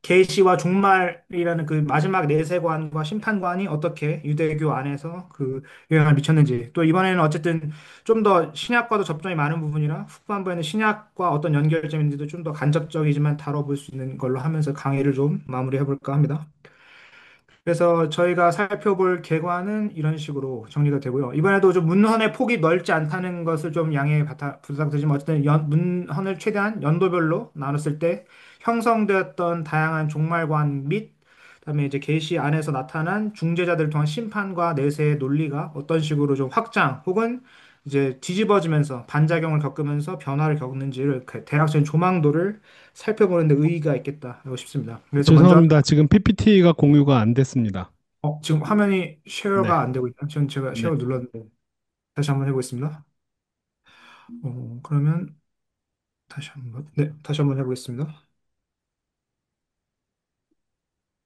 계시와 종말이라는 그 마지막 내세관과 심판관이 어떻게 유대교 안에서 그 영향을 미쳤는지, 또 이번에는 어쨌든 좀 더 신약과도 접점이 많은 부분이라 후반부에는 신약과 어떤 연결점인지도 좀 더 간접적이지만 다뤄볼 수 있는 걸로 하면서 강의를 좀 마무리해 볼까 합니다. 그래서 저희가 살펴볼 계관은 이런 식으로 정리가 되고요. 이번에도 좀 문헌의 폭이 넓지 않다는 것을 좀 부탁드리지만, 어쨌든 문헌을 최대한 연도별로 나눴을 때 형성되었던 다양한 종말관 및 그다음에 이제 계시 안에서 나타난 중재자들을 통한 심판과 내세의 논리가 어떤 식으로 좀 확장 혹은 이제 뒤집어지면서 반작용을 겪으면서 변화를 겪는지를 그 대략적인 조망도를 살펴보는 데 의의가 있겠다고 싶습니다. 그래서 먼저 죄송합니다. 지금 PPT가 공유가 안 됐습니다. 지금 화면이 네, 쉐어가 안 되고 있나? 지금 제가 네. 쉐어 눌렀는데 다시 한번 해보겠습니다. 그러면 다시 한번 해보겠습니다.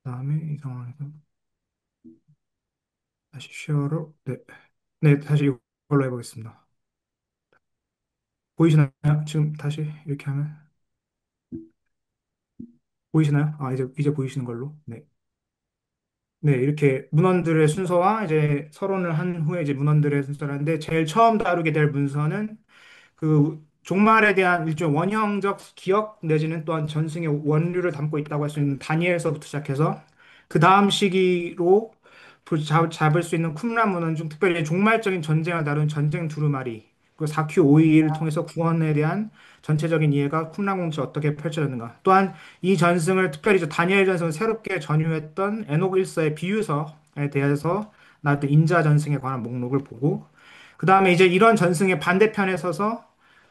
그다음에 이 상황에서 다시 쉐어로 다시 이걸로 해보겠습니다. 보이시나요? 지금 다시 이렇게 하면 보이시나요? 이제 보이시는 걸로. 네. 네, 이렇게 문헌들의 순서와 이제 서론을 한 후에 이제 문헌들의 순서라는데 제일 처음 다루게 될 문서는 그 종말에 대한 일종의 원형적 기억 내지는 또한 전승의 원류를 담고 있다고 할 수 있는 다니엘서부터 시작해서 그 다음 시기로 잡을 수 있는 쿰란 문헌 중 특별히 종말적인 전쟁을 다룬 전쟁 두루마리 그리고 4Q 5일을 통해서 구원에 대한 전체적인 이해가 쿰란 공치 어떻게 펼쳐졌는가, 또한 이 전승을 특별히 저 다니엘 전승을 새롭게 전유했던 에녹 일서의 비유서에 대해서 나왔던 인자 전승에 관한 목록을 보고, 그 다음에 이제 이런 전승의 반대편에 서서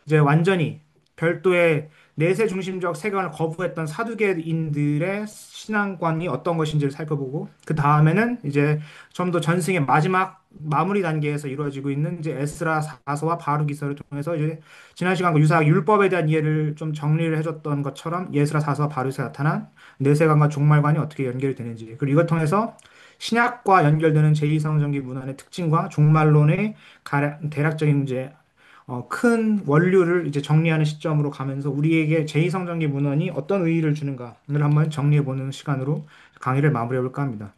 이제 완전히 별도의 내세 중심적 세계관을 거부했던 사두개인들의 신앙관이 어떤 것인지를 살펴보고, 그 다음에는 이제 좀 더 전승의 마지막 마무리 단계에서 이루어지고 있는 이제 에스라 사서와 바루기서를 통해서 이제 지난 시간과 유사하게 율법에 대한 이해를 좀 정리를 해줬던 것처럼 에스라 사서와 바루기서에 나타난 내세관과 종말관이 어떻게 연결이 되는지, 그리고 이걸 통해서 신약과 연결되는 제2성전기 문헌의 특징과 종말론의 대략적인 이제 큰 원류를 이제 정리하는 시점으로 가면서 우리에게 제2성전기 문헌이 어떤 의의를 주는가를 한번 정리해보는 시간으로 강의를 마무리해볼까 합니다.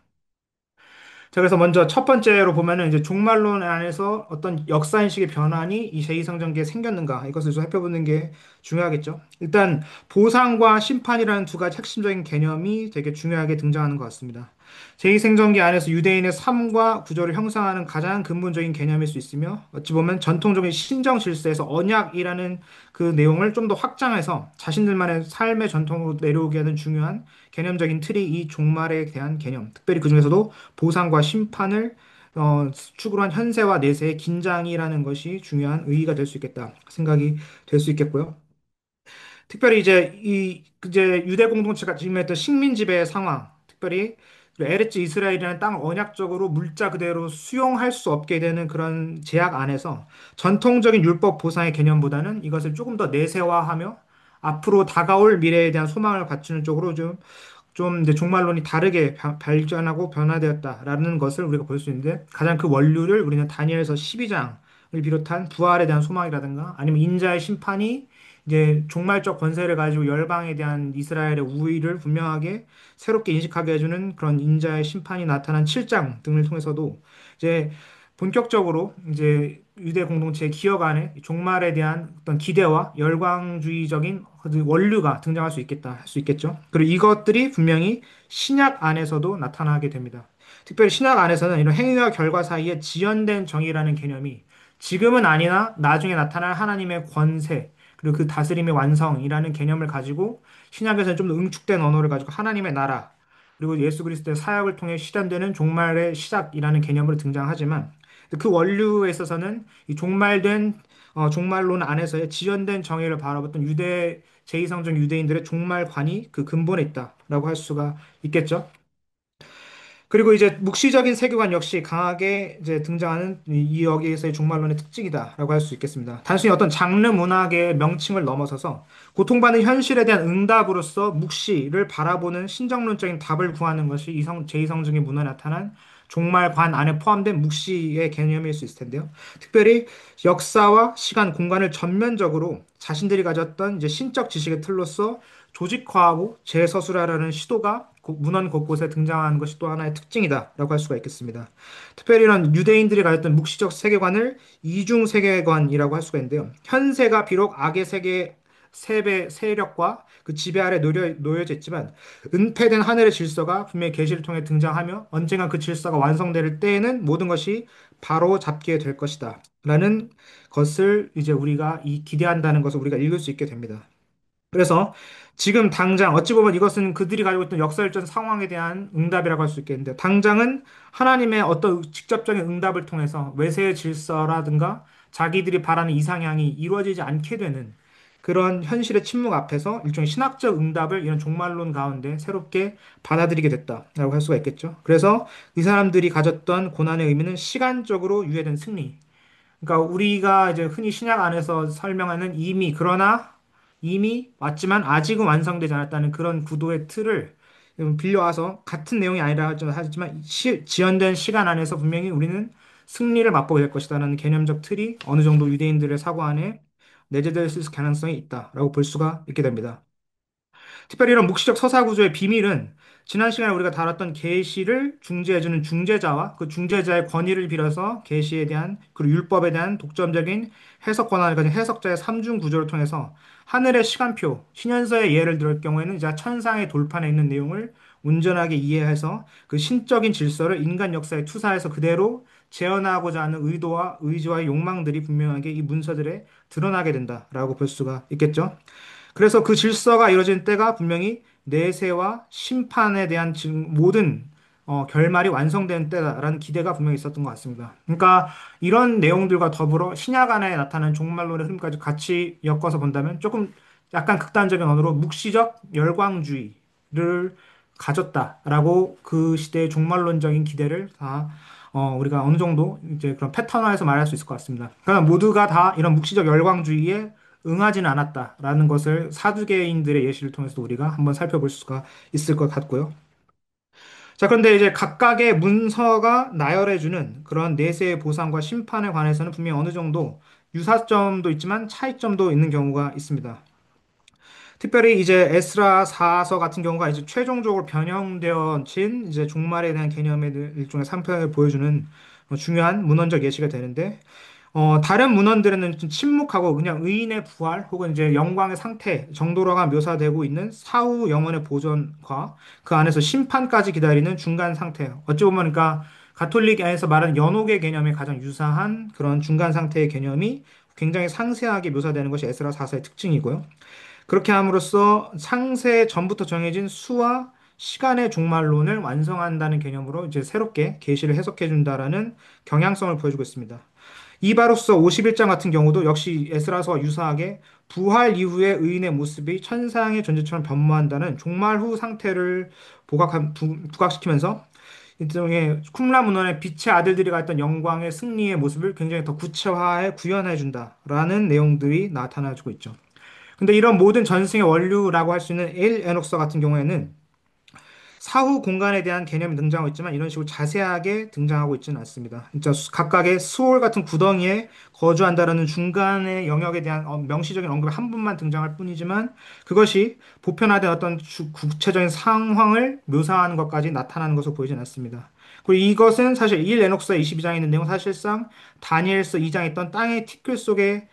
자, 그래서 먼저 첫 번째로 보면은 이제 종말론 안에서 어떤 역사인식의 변환이 이 제2성전기에 생겼는가, 이것을 좀 살펴보는 게 중요하겠죠. 일단 보상과 심판이라는 두 가지 핵심적인 개념이 되게 중요하게 등장하는 것 같습니다. 제2성전기 안에서 유대인의 삶과 구조를 형성하는 가장 근본적인 개념일 수 있으며, 어찌 보면 전통적인 신정 질서에서 언약이라는 그 내용을 좀 더 확장해서 자신들만의 삶의 전통으로 내려오게 하는 중요한 개념적인 틀이 이 종말에 대한 개념, 특별히 그중에서도 보상과 심판을 축으로 한 현세와 내세의 긴장이라는 것이 중요한 의의가 될 수 있겠다 생각이 될 수 있겠고요. 특별히 이제 유대 공동체가 지금했던 식민 지배 상황, 특별히 에르츠 이스라엘이라는 땅을 언약적으로 물자 그대로 수용할 수 없게 되는 그런 제약 안에서 전통적인 율법 보상의 개념보다는 이것을 조금 더 내세화하며 앞으로 다가올 미래에 대한 소망을 갖추는 쪽으로 좀 이제 종말론이 다르게 발전하고 변화되었다라는 것을 우리가 볼 수 있는데, 가장 그 원류를 우리는 다니엘서 12장을 비롯한 부활에 대한 소망이라든가 아니면 인자의 심판이 이제 종말적 권세를 가지고 열방에 대한 이스라엘의 우위를 분명하게 새롭게 인식하게 해주는 그런 인자의 심판이 나타난 7장 등을 통해서도 이제 본격적으로 이제 유대 공동체의 기억 안에 종말에 대한 어떤 기대와 열광주의적인 그 원류가 등장할 수 있겠다, 할 수 있겠죠. 그리고 이것들이 분명히 신약 안에서도 나타나게 됩니다. 특별히 신약 안에서는 이런 행위와 결과 사이에 지연된 정의라는 개념이 지금은 아니나 나중에 나타날 하나님의 권세, 그리고 그 다스림의 완성이라는 개념을 가지고 신약에서는 좀 더 응축된 언어를 가지고 하나님의 나라, 그리고 예수 그리스도의 사역을 통해 실현되는 종말의 시작이라는 개념으로 등장하지만, 그 원류에 있어서는 이 종말론 안에서의 지연된 정의를 바라봤던 유대 제2성적 유대인들의 종말관이 그 근본에 있다라고 할 수가 있겠죠. 그리고 이제 묵시적인 세계관 역시 강하게 이제 등장하는 이 여기에서의 종말론의 특징이다라고 할 수 있겠습니다. 단순히 어떤 장르 문학의 명칭을 넘어서서 고통받는 현실에 대한 응답으로서 묵시를 바라보는 신정론적인 답을 구하는 것이 제2성적인 문화에 나타난 종말관 안에 포함된 묵시의 개념일 수 있을 텐데요. 특별히 역사와 시간, 공간을 전면적으로 자신들이 가졌던 이제 신적 지식의 틀로서 조직화하고 재서술하려는 시도가 문헌 곳곳에 등장하는 것이 또 하나의 특징이다라고 할 수가 있겠습니다. 특별히 이런 유대인들이 가졌던 묵시적 세계관을 이중 세계관이라고 할 수가 있는데요. 현세가 비록 악의 세계 세력과 그 지배 아래 놓여져 있지만 은폐된 하늘의 질서가 분명히 계시를 통해 등장하며 언젠가 그 질서가 완성될 때에는 모든 것이 바로 잡게 될 것이다. 라는 것을 이제 우리가 기대한다는 것을 우리가 읽을 수 있게 됩니다. 그래서 지금 당장 어찌 보면 이것은 그들이 가지고 있던 역설적 상황에 대한 응답이라고 할 수 있겠는데 당장은 하나님의 어떤 직접적인 응답을 통해서 외세의 질서라든가 자기들이 바라는 이상향이 이루어지지 않게 되는 그런 현실의 침묵 앞에서 일종의 신학적 응답을 이런 종말론 가운데 새롭게 받아들이게 됐다라고 할 수가 있겠죠. 그래서 이 사람들이 가졌던 고난의 의미는 시간적으로 유예된 승리, 그러니까 우리가 이제 흔히 신약 안에서 설명하는 이미 왔지만 아직은 완성되지 않았다는 그런 구도의 틀을 빌려와서 같은 내용이 아니라 하지만 지연된 시간 안에서 분명히 우리는 승리를 맛보게 될 것이다라는 개념적 틀이 어느 정도 유대인들의 사고 안에 내재될 수 있을 가능성이 있다라고 볼 수가 있게 됩니다. 특별히 이런 묵시적 서사 구조의 비밀은 지난 시간에 우리가 다뤘던 계시를 중재해주는 중재자와 그 중재자의 권위를 빌어서 계시에 대한 그리고 율법에 대한 독점적인 해석 권한을 가진 해석자의 삼중 구조를 통해서 하늘의 시간표, 신현서의 예를 들 경우에는 이제 천상의 돌판에 있는 내용을 온전하게 이해해서 그 신적인 질서를 인간 역사에 투사해서 그대로 재현하고자 하는 의도와 의지와 욕망들이 분명하게 이 문서들에 드러나게 된다라고 볼 수가 있겠죠. 그래서 그 질서가 이루어진 때가 분명히 내세와 심판에 대한 지금 모든 결말이 완성된 때다라는 기대가 분명히 있었던 것 같습니다. 그러니까 이런 내용들과 더불어 신약 안에 나타나는 종말론의 흐름까지 같이 엮어서 본다면 조금 약간 극단적인 언어로 묵시적 열광주의를 가졌다라고 그 시대의 종말론적인 기대를 다 우리가 어느 정도 이제 그런 패턴화해서 말할 수 있을 것 같습니다. 그러나 모두가 다 이런 묵시적 열광주의에 응하지는 않았다라는 것을 사두개인들의 예시를 통해서 우리가 한번 살펴볼 수가 있을 것 같고요. 자, 그런데 이제 각각의 문서가 나열해주는 그런 내세의 보상과 심판에 관해서는 분명히 어느 정도 유사점도 있지만 차이점도 있는 경우가 있습니다. 특별히 이제 에스라 사서 같은 경우가 이제 최종적으로 변형되어진 이제 종말에 대한 개념의 일종의 산편을 보여주는 중요한 문헌적 예시가 되는데 다른 문헌들에는 좀 침묵하고 그냥 의인의 부활 혹은 이제 영광의 상태 정도로가 묘사되고 있는 사후 영혼의 보존과 그 안에서 심판까지 기다리는 중간 상태. 어찌 보면 그러니까 가톨릭 안에서 말하는 연옥의 개념에 가장 유사한 그런 중간 상태의 개념이 굉장히 상세하게 묘사되는 것이 에스라 사서의 특징이고요. 그렇게 함으로써 상세 전부터 정해진 수와 시간의 종말론을 완성한다는 개념으로 이제 새롭게 계시를 해석해 준다라는 경향성을 보여주고 있습니다. 이바로서 51장 같은 경우도 역시 에스라서와 유사하게 부활 이후의 의인의 모습이 천상의 존재처럼 변모한다는 종말 후 상태를 부각시키면서 일종의 쿰라 문헌의 빛의 아들들이 가졌던 영광의 승리의 모습을 굉장히 더 구체화해 구현해 준다라는 내용들이 나타나주고 있죠. 근데 이런 모든 전승의 원류라고 할 수 있는 엘 에녹서 같은 경우에는 사후 공간에 대한 개념이 등장하고 있지만 이런 식으로 자세하게 등장하고 있지는 않습니다. 진짜 각각의 수월 같은 구덩이에 거주한다라는 중간의 영역에 대한 명시적인 언급이 한 번만 등장할 뿐이지만 그것이 보편화된 어떤 구체적인 상황을 묘사하는 것까지 나타나는 것으로 보이진 않습니다. 그리고 이것은 사실 1 에녹서 22장에 있는 내용 사실상 다니엘서 2장에 있던 땅의 티끌 속에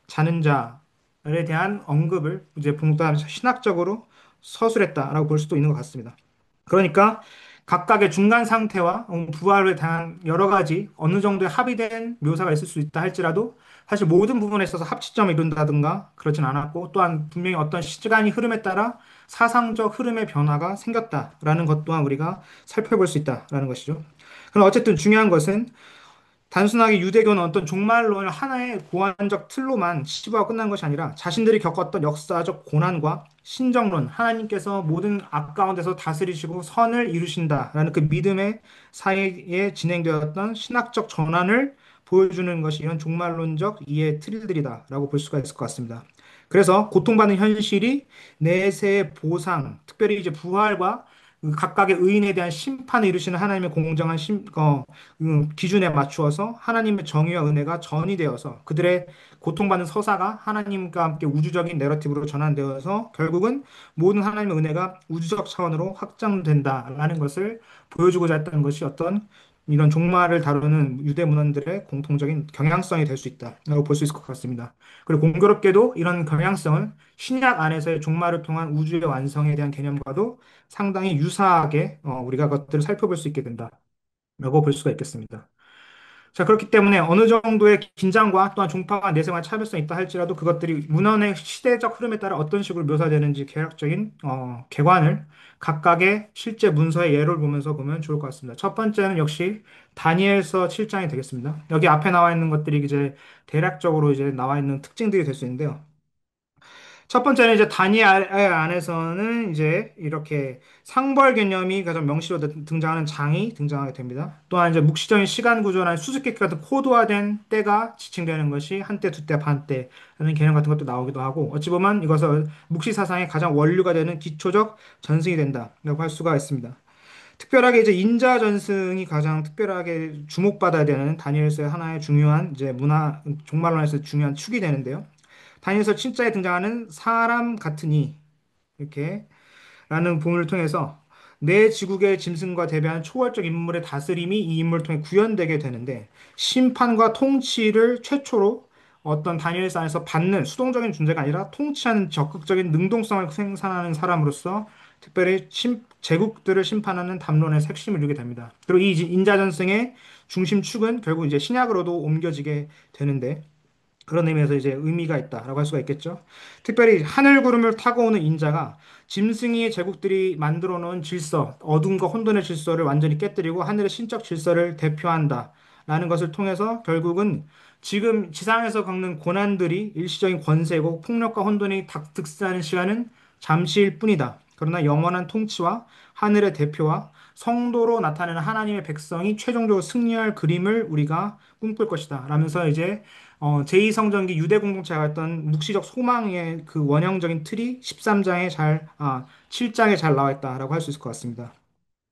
자는 자에 대한 언급을 이제 봉독하면서 신학적으로 서술했다라고 볼 수도 있는 것 같습니다. 그러니까 각각의 중간 상태와 부활에 대한 여러 가지 어느 정도의 합의된 묘사가 있을 수 있다 할지라도 사실 모든 부분에 있어서 합치점을 이룬다든가 그렇진 않았고 또한 분명히 어떤 시간이 흐름에 따라 사상적 흐름의 변화가 생겼다라는 것 또한 우리가 살펴볼 수 있다라는 것이죠. 그럼 어쨌든 중요한 것은 단순하게 유대교는 어떤 종말론을 하나의 고안적 틀로만 치부하고 끝난 것이 아니라 자신들이 겪었던 역사적 고난과 신정론, 하나님께서 모든 악 가운데서 다스리시고 선을 이루신다라는 그 믿음의 사이에 진행되었던 신학적 전환을 보여주는 것이 이런 종말론적 이해의 틀들이다라고 볼 수가 있을 것 같습니다. 그래서 고통받는 현실이 내세의 보상, 특별히 이제 부활과 그 각각의 의인에 대한 심판을 이루시는 하나님의 공정한 기준에 맞추어서 하나님의 정의와 은혜가 전이되어서 그들의 고통받는 서사가 하나님과 함께 우주적인 내러티브로 전환되어서 결국은 모든 하나님의 은혜가 우주적 차원으로 확장된다라는 것을 보여주고자 했던 것이 어떤 이런 종말을 다루는 유대 문헌들의 공통적인 경향성이 될 수 있다라고 볼 수 있을 것 같습니다. 그리고 공교롭게도 이런 경향성은 신약 안에서의 종말을 통한 우주의 완성에 대한 개념과도 상당히 유사하게 우리가 그것들을 살펴볼 수 있게 된다라고 볼 수가 있겠습니다. 자, 그렇기 때문에 어느 정도의 긴장과 또한 종파가 내세만 차별성이 있다 할지라도 그것들이 문헌의 시대적 흐름에 따라 어떤 식으로 묘사되는지 개략적인 개관을 각각의 실제 문서의 예를 보면서 보면 좋을 것 같습니다. 첫 번째는 역시 다니엘서 7장이 되겠습니다. 여기 앞에 나와 있는 것들이 이제 대략적으로 이제 나와 있는 특징들이 될 수 있는데요. 첫 번째는 이제 다니엘 안에서는 이제 이렇게 상벌 개념이 가장 명시로 등장하는 장이 등장하게 됩니다. 또한 이제 묵시적인 시간 구조나 수수께끼 같은 코드화된 때가 지칭되는 것이 한때, 두때, 반때라는 개념 같은 것도 나오기도 하고 어찌 보면 이것을 묵시 사상의 가장 원류가 되는 기초적 전승이 된다라고 할 수가 있습니다. 특별하게 이제 인자 전승이 가장 특별하게 주목받아야 되는 다니엘서의 하나의 중요한 이제 문화 종말론에서 중요한 축이 되는데요. 다니엘서 7장에 등장하는 사람 같으니 이렇게 라는 본문을 통해서 내 지국의 짐승과 대비하는 초월적 인물의 다스림이 이 인물을 통해 구현되게 되는데 심판과 통치를 최초로 어떤 다니엘서 안에서 받는 수동적인 존재가 아니라 통치하는 적극적인 능동성을 생산하는 사람으로서 특별히 제국들을 심판하는 담론의 핵심을 이루게 됩니다. 그리고 이 인자전승의 중심축은 결국 이제 신약으로도 옮겨지게 되는데 그런 의미에서 이제 의미가 있다라고 할 수가 있겠죠. 특별히 하늘 구름을 타고 오는 인자가 짐승이의 제국들이 만들어 놓은 질서, 어둠과 혼돈의 질서를 완전히 깨뜨리고 하늘의 신적 질서를 대표한다라는 것을 통해서 결국은 지금 지상에서 겪는 고난들이 일시적인 권세고 폭력과 혼돈이 득세하는 시간은 잠시일 뿐이다. 그러나 영원한 통치와 하늘의 대표와 성도로 나타내는 하나님의 백성이 최종적으로 승리할 그림을 우리가 꿈꿀 것이다. 라면서 이제 제2성전기 유대 공동체가 했던 묵시적 소망의 그 원형적인 틀이 7장에 잘 나와 있다라고 할 수 있을 것 같습니다.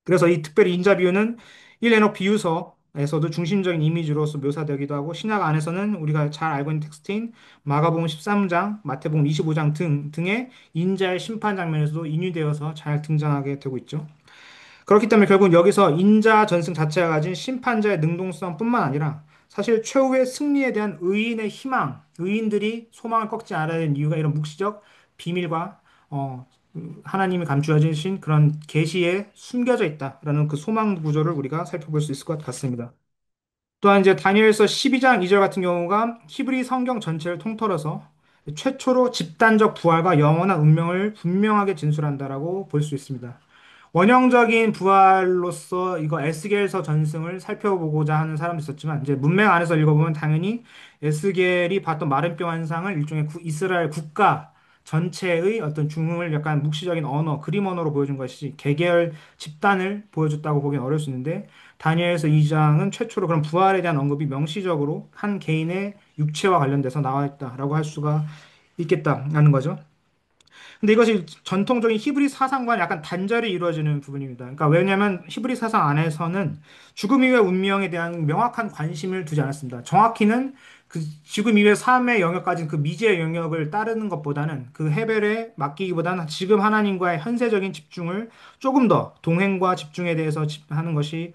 그래서 이 특별히 인자 비유는 1에녹 비유서에서도 중심적인 이미지로서 묘사되기도 하고 신약 안에서는 우리가 잘 알고 있는 텍스트인 마가복음 13장, 마태복음 25장 등의 인자의 심판 장면에서도 인유되어서 잘 등장하게 되고 있죠. 그렇기 때문에 결국 여기서 인자 전승 자체가 가진 심판자의 능동성뿐만 아니라 사실 최후의 승리에 대한 의인의 희망, 의인들이 소망을 꺾지 않아야 하는 이유가 이런 묵시적 비밀과 하나님이 감추어 주신 그런 계시에 숨겨져 있다라는 그 소망 구조를 우리가 살펴볼 수 있을 것 같습니다. 또한 이제 다니엘서 12장 2절 같은 경우가 히브리 성경 전체를 통틀어서 최초로 집단적 부활과 영원한 운명을 분명하게 진술한다라고 볼 수 있습니다. 원형적인 부활로서 이거 에스겔서 전승을 살펴보고자 하는 사람도 있었지만 이제 문맥 안에서 읽어보면 당연히 에스겔이 봤던 마른뼈 환상을 일종의 이스라엘 국가 전체의 어떤 중흥을 약간 묵시적인 언어, 그림 언어로 보여준 것이 개개열 집단을 보여줬다고 보기는 어려울 수 있는데 다니엘서 2장은 최초로 그런 부활에 대한 언급이 명시적으로 한 개인의 육체와 관련돼서 나와 있다라고 할 수가 있겠다라는 거죠. 근데 이것이 전통적인 히브리 사상과는 약간 단절이 이루어지는 부분입니다. 그러니까 왜냐하면 히브리 사상 안에서는 죽음 이후의 운명에 대한 명확한 관심을 두지 않았습니다. 정확히는 그 죽음 이후의 삶의 영역까지 그 미지의 영역을 따르는 것보다는 그 해벨에 맡기기보다는 지금 하나님과의 현세적인 집중을 조금 더 동행과 집중에 대해서 하는 것이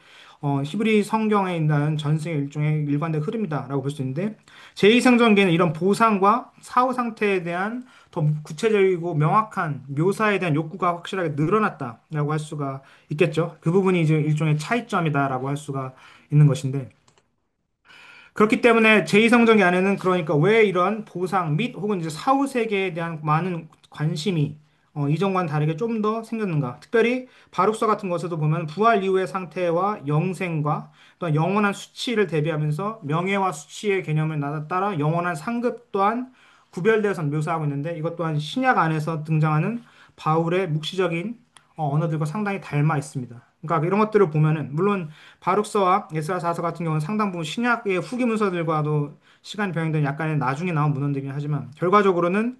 히브리 성경에 있는 전승의 일종의 일관된 흐름이다라고 볼 수 있는데 제2성전기는 이런 보상과 사후 상태에 대한 더 구체적이고 명확한 묘사에 대한 욕구가 확실하게 늘어났다라고 할 수가 있겠죠. 그 부분이 이제 일종의 차이점이다라고 할 수가 있는 것인데 그렇기 때문에 제2성전기 안에는 그러니까 왜 이런 보상 및 혹은 이제 사후 세계에 대한 많은 관심이 이전과는 다르게 좀 더 생겼는가? 특별히 바룩서 같은 것에도 보면 부활 이후의 상태와 영생과 또 영원한 수치를 대비하면서 명예와 수치의 개념을 따라 영원한 상급 또한 구별되어서 묘사하고 있는데 이것 또한 신약 안에서 등장하는 바울의 묵시적인 언어들과 상당히 닮아 있습니다. 그러니까 이런 것들을 보면은 물론 바룩서와 에스라사서 같은 경우는 상당 부분 신약의 후기 문서들과도 시간이 병행된 약간의 나중에 나온 문헌들이긴 하지만 결과적으로는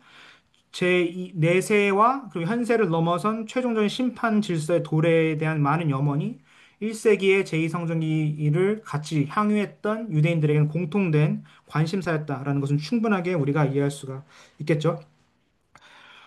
제 내세와 그리고 현세를 넘어선 최종적인 심판 질서의 도래에 대한 많은 염원이 1세기의 제2성전기를 같이 향유했던 유대인들에게는 공통된 관심사였다라는 것은 충분하게 우리가 이해할 수가 있겠죠.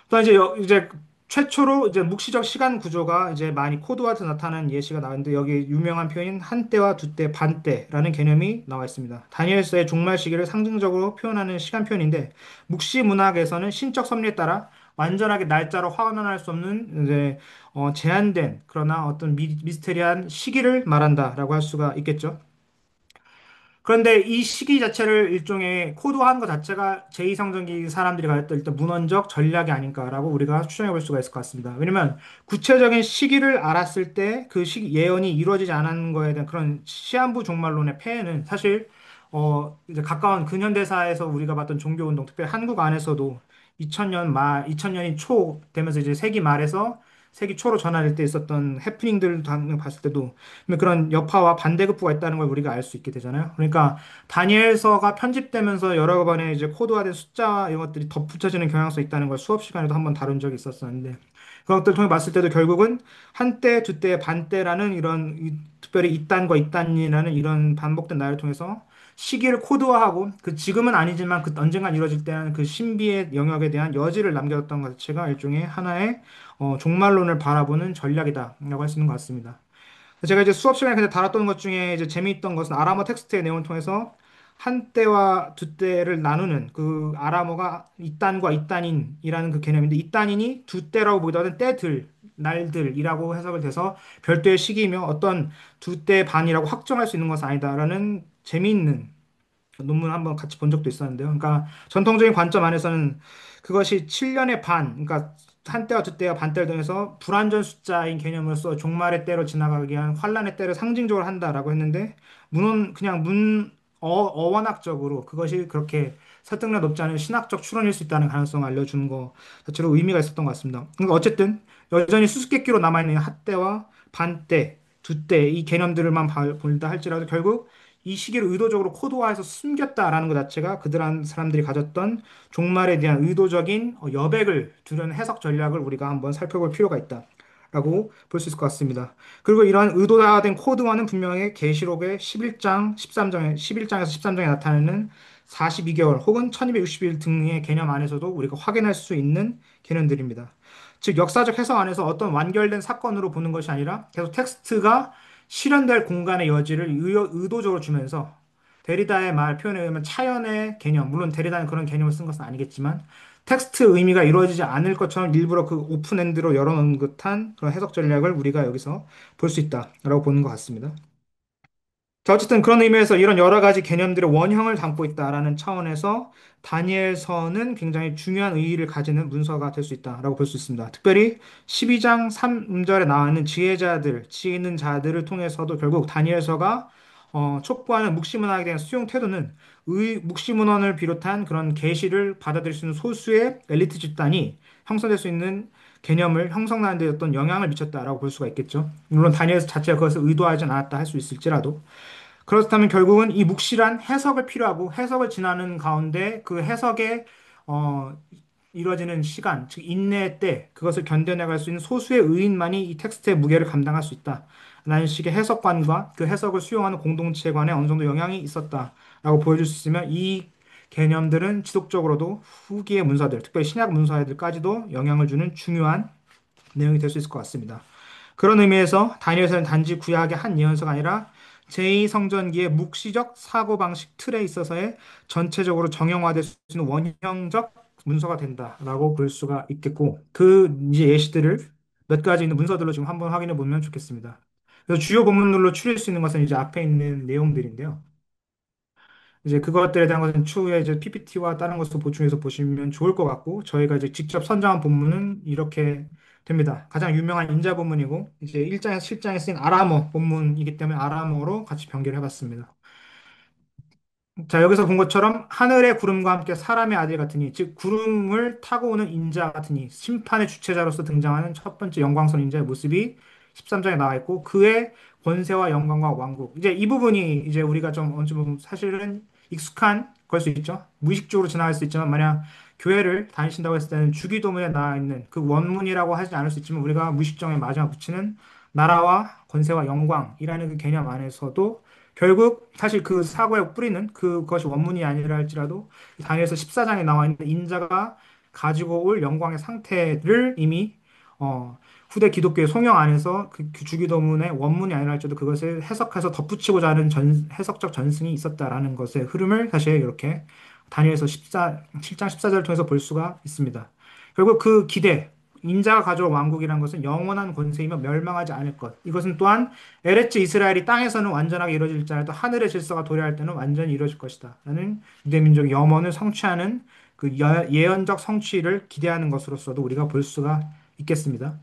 또 이제 최초로 이제 묵시적 시간 구조가 이제 많이 코드화돼서 나타나는 예시가 나왔는데 여기 유명한 표현인 한때와 두때, 반때라는 개념이 나와 있습니다. 다니엘서의 종말 시기를 상징적으로 표현하는 시간 표현인데 묵시 문학에서는 신적 섭리에 따라 완전하게 날짜로 환원할 수 없는 이제 제한된 그러나 어떤 미스테리한 시기를 말한다라고 할 수가 있겠죠. 그런데 이 시기 자체를 일종의 코드화한 것 자체가 제2성전기 사람들이 가졌던 일단 문헌적 전략이 아닌가라고 우리가 추정해 볼 수가 있을 것 같습니다. 왜냐면 구체적인 시기를 알았을 때 그 시기 예언이 이루어지지 않은 거에 대한 그런 시한부 종말론의 폐해는 사실 이제 가까운 근현대사에서 우리가 봤던 종교운동, 특별히 한국 안에서도 2000년 말, 2000년이 초 되면서 이제 세기 말에서 세기 초로 전환될 때 있었던 해프닝들 봤을 때도 그런 여파와 반대급부가 있다는 걸 우리가 알 수 있게 되잖아요. 그러니까 다니엘서가 편집되면서 여러 번의 이제 코드화된 숫자와 이런 것들이 덧붙여지는 경향성이 있다는 걸 수업 시간에도 한번 다룬 적이 있었었는데 그런 것들을 통해 봤을 때도 결국은 한때, 두때, 반때라는 이런 특별히 이단과 이단이라는 이런 반복된 나열을 통해서 시기를 코드화하고 그 지금은 아니지만 그 언젠간 이루어질 때는 그 신비의 영역에 대한 여지를 남겨뒀던 것 자체가 일종의 하나의 종말론을 바라보는 전략이다라고 할 수 있는 것 같습니다. 제가 이제 수업 시간에 그냥 다뤘던 것 중에 이제 재미있던 것은 아람어 텍스트의 내용을 통해서 한때와 두때를 나누는 그 아람어가 이단과 이단인이라는 그 개념인데 이단인이 두때라고 보기보다는 때들, 날들이라고 해석을 돼서 별도의 시기이며 어떤 두때 반이라고 확정할 수 있는 것은 아니다라는 재미있는 논문 한번 같이 본 적도 있었는데요. 그러니까 전통적인 관점 안에서는 그것이 7년의 반, 그러니까 한때와 두때와 반때를 통해서 불완전 숫자인 개념으로서 종말의 때로 지나가기 위한 환란의 때를 상징적으로 한다라고 했는데 그냥 어원학적으로 그것이 그렇게 설득력 높지 않은 신학적 추론일 수 있다는 가능성을 알려주는 거 자체로 의미가 있었던 것 같습니다. 그러니까 어쨌든 여전히 수수께끼로 남아있는 한때와 반때, 두때 이 개념들만 본다 할지라도 결국 이 시기를 의도적으로 코드화해서 숨겼다라는 것 자체가 그들한 사람들이 가졌던 종말에 대한 의도적인 여백을 두려는 해석 전략을 우리가 한번 살펴볼 필요가 있다라고 볼 수 있을 것 같습니다. 그리고 이러한 의도화된 코드화는 분명히 계시록의 11장, 13장에 11장에서 13장에 나타나는 42개월 혹은 1260일 등의 개념 안에서도 우리가 확인할 수 있는 개념들입니다. 즉 역사적 해석 안에서 어떤 완결된 사건으로 보는 것이 아니라 계속 텍스트가 실현될 공간의 여지를 의도적으로 주면서 데리다의 말 표현에 의하면 차연의 개념, 물론 데리다는 그런 개념을 쓴 것은 아니겠지만 텍스트 의미가 이루어지지 않을 것처럼 일부러 그 오픈엔드로 열어놓은 듯한 그런 해석 전략을 우리가 여기서 볼 수 있다라고 보는 것 같습니다. 자, 어쨌든 그런 의미에서 이런 여러 가지 개념들의 원형을 담고 있다라는 차원에서 다니엘서는 굉장히 중요한 의의를 가지는 문서가 될 수 있다라고 볼 수 있습니다. 특별히 12장 3절에 나와 있는 지혜자들, 지혜 있는 자들을 통해서도 결국 다니엘서가 촉구하는 묵시문학에 대한 수용 태도는 묵시문헌을 비롯한 그런 계시를 받아들일 수 있는 소수의 엘리트 집단이 형성될 수 있는 개념을 형성하는 데 어떤 영향을 미쳤다라고 볼 수가 있겠죠. 물론 다니엘 자체가 그것을 의도하지 않았다 할 수 있을지라도 그렇다면 결국은 이 묵실한 해석을 필요하고 해석을 지나는 가운데 그 해석에 어, 이루어지는 시간, 즉 인내의 때 그것을 견뎌내갈 수 있는 소수의 의인만이 이 텍스트의 무게를 감당할 수 있다. 라는 식의 해석관과 그 해석을 수용하는 공동체관에 어느 정도 영향이 있었다라고 보여줄 수 있으면 이 개념들은 지속적으로도 후기의 문서들, 특별히 신약 문서들까지도 영향을 주는 중요한 내용이 될 수 있을 것 같습니다. 그런 의미에서 다니엘서는 단지 구약의 한 예언서가 아니라 제2성전기의 묵시적 사고방식 틀에 있어서의 전체적으로 정형화될 수 있는 원형적 문서가 된다라고 볼 수가 있겠고 그 이제 예시들을 몇 가지 있는 문서들로 지금 한번 확인해 보면 좋겠습니다. 그래서 주요 본문들로 추릴 수 있는 것은 이제 앞에 있는 내용들인데요. 이제 그것들에 대한 것은 추후에 이제 PPT와 다른 것을 보충해서 보시면 좋을 것 같고, 저희가 이제 직접 선정한 본문은 이렇게 됩니다. 가장 유명한 인자 본문이고, 이제 1장에서 7장에 쓰인 아람어 본문이기 때문에 아람어로 같이 변기를 해봤습니다. 자, 여기서 본 것처럼 하늘의 구름과 함께 사람의 아들 같으니, 즉 구름을 타고 오는 인자 같으니 심판의 주체자로서 등장하는 첫 번째 영광선 인자의 모습이 13장에 나와 있고 그의 권세와 영광과 왕국. 이제 이 부분이 이제 우리가 좀 어찌 보면 사실은 익숙한 걸 수 있죠. 무의식적으로 지나갈 수 있지만 만약 교회를 다니신다고 했을 때는 주기도문에 나와 있는 그 원문이라고 하지 않을 수 있지만 우리가 무식정에 마지막 붙이는 나라와 권세와 영광이라는 그 개념 안에서도 결국 사실 그 사고의 뿌리는 그것이 원문이 아니라 할지라도 다니엘서 14장에 나와 있는 인자가 가지고 올 영광의 상태를 이미 후대 기독교의 송영 안에서 그 주기도문의 원문이 아니라 할지라도 그것을 해석해서 덧붙이고자 하는 해석적 전승이 있었다라는 것의 흐름을 사실 이렇게 다니엘서 7장 14절을 통해서 볼 수가 있습니다. 결국 그 기대, 인자가 가져올 왕국이라는 것은 영원한 권세이며 멸망하지 않을 것. 이것은 또한 에레츠 이스라엘이 땅에서는 완전하게 이루어질지 않아도 하늘의 질서가 도래할 때는 완전히 이루어질 것이다. 라는 유대 민족의 염원을 성취하는 그 예언적 성취를 기대하는 것으로서도 우리가 볼 수가 있겠습니다.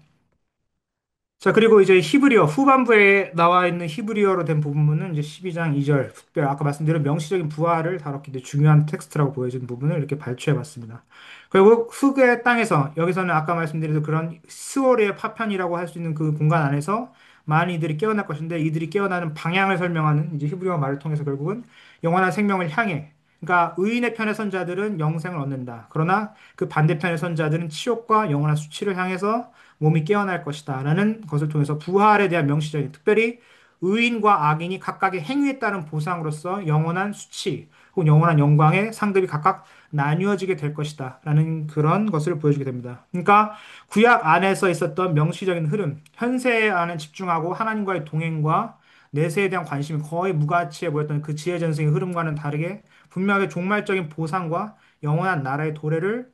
자, 그리고 이제 히브리어, 후반부에 나와 있는 히브리어로 된 부분은 이제 12장 2절, 특별, 아까 말씀드린 명시적인 부활을 다뤘기 때문에 중요한 텍스트라고 보여진 부분을 이렇게 발췌해 봤습니다. 결국 흑의 땅에서, 여기서는 아까 말씀드린 그런 스월의 파편이라고 할 수 있는 그 공간 안에서 많은 이들이 깨어날 것인데 이들이 깨어나는 방향을 설명하는 이제 히브리어 말을 통해서 결국은 영원한 생명을 향해, 그러니까 의인의 편에 선 자들은 영생을 얻는다. 그러나 그 반대편에 선 자들은 치욕과 영원한 수치를 향해서 몸이 깨어날 것이다. 라는 것을 통해서 부활에 대한 명시적인, 특별히 의인과 악인이 각각의 행위에 따른 보상으로서 영원한 수치 혹은 영원한 영광의 상급이 각각 나뉘어지게 될 것이다. 라는 그런 것을 보여주게 됩니다. 그러니까 구약 안에서 있었던 명시적인 흐름, 현세 안에 집중하고 하나님과의 동행과 내세에 대한 관심이 거의 무가치해 보였던 그 지혜 전승의 흐름과는 다르게 분명하게 종말적인 보상과 영원한 나라의 도래를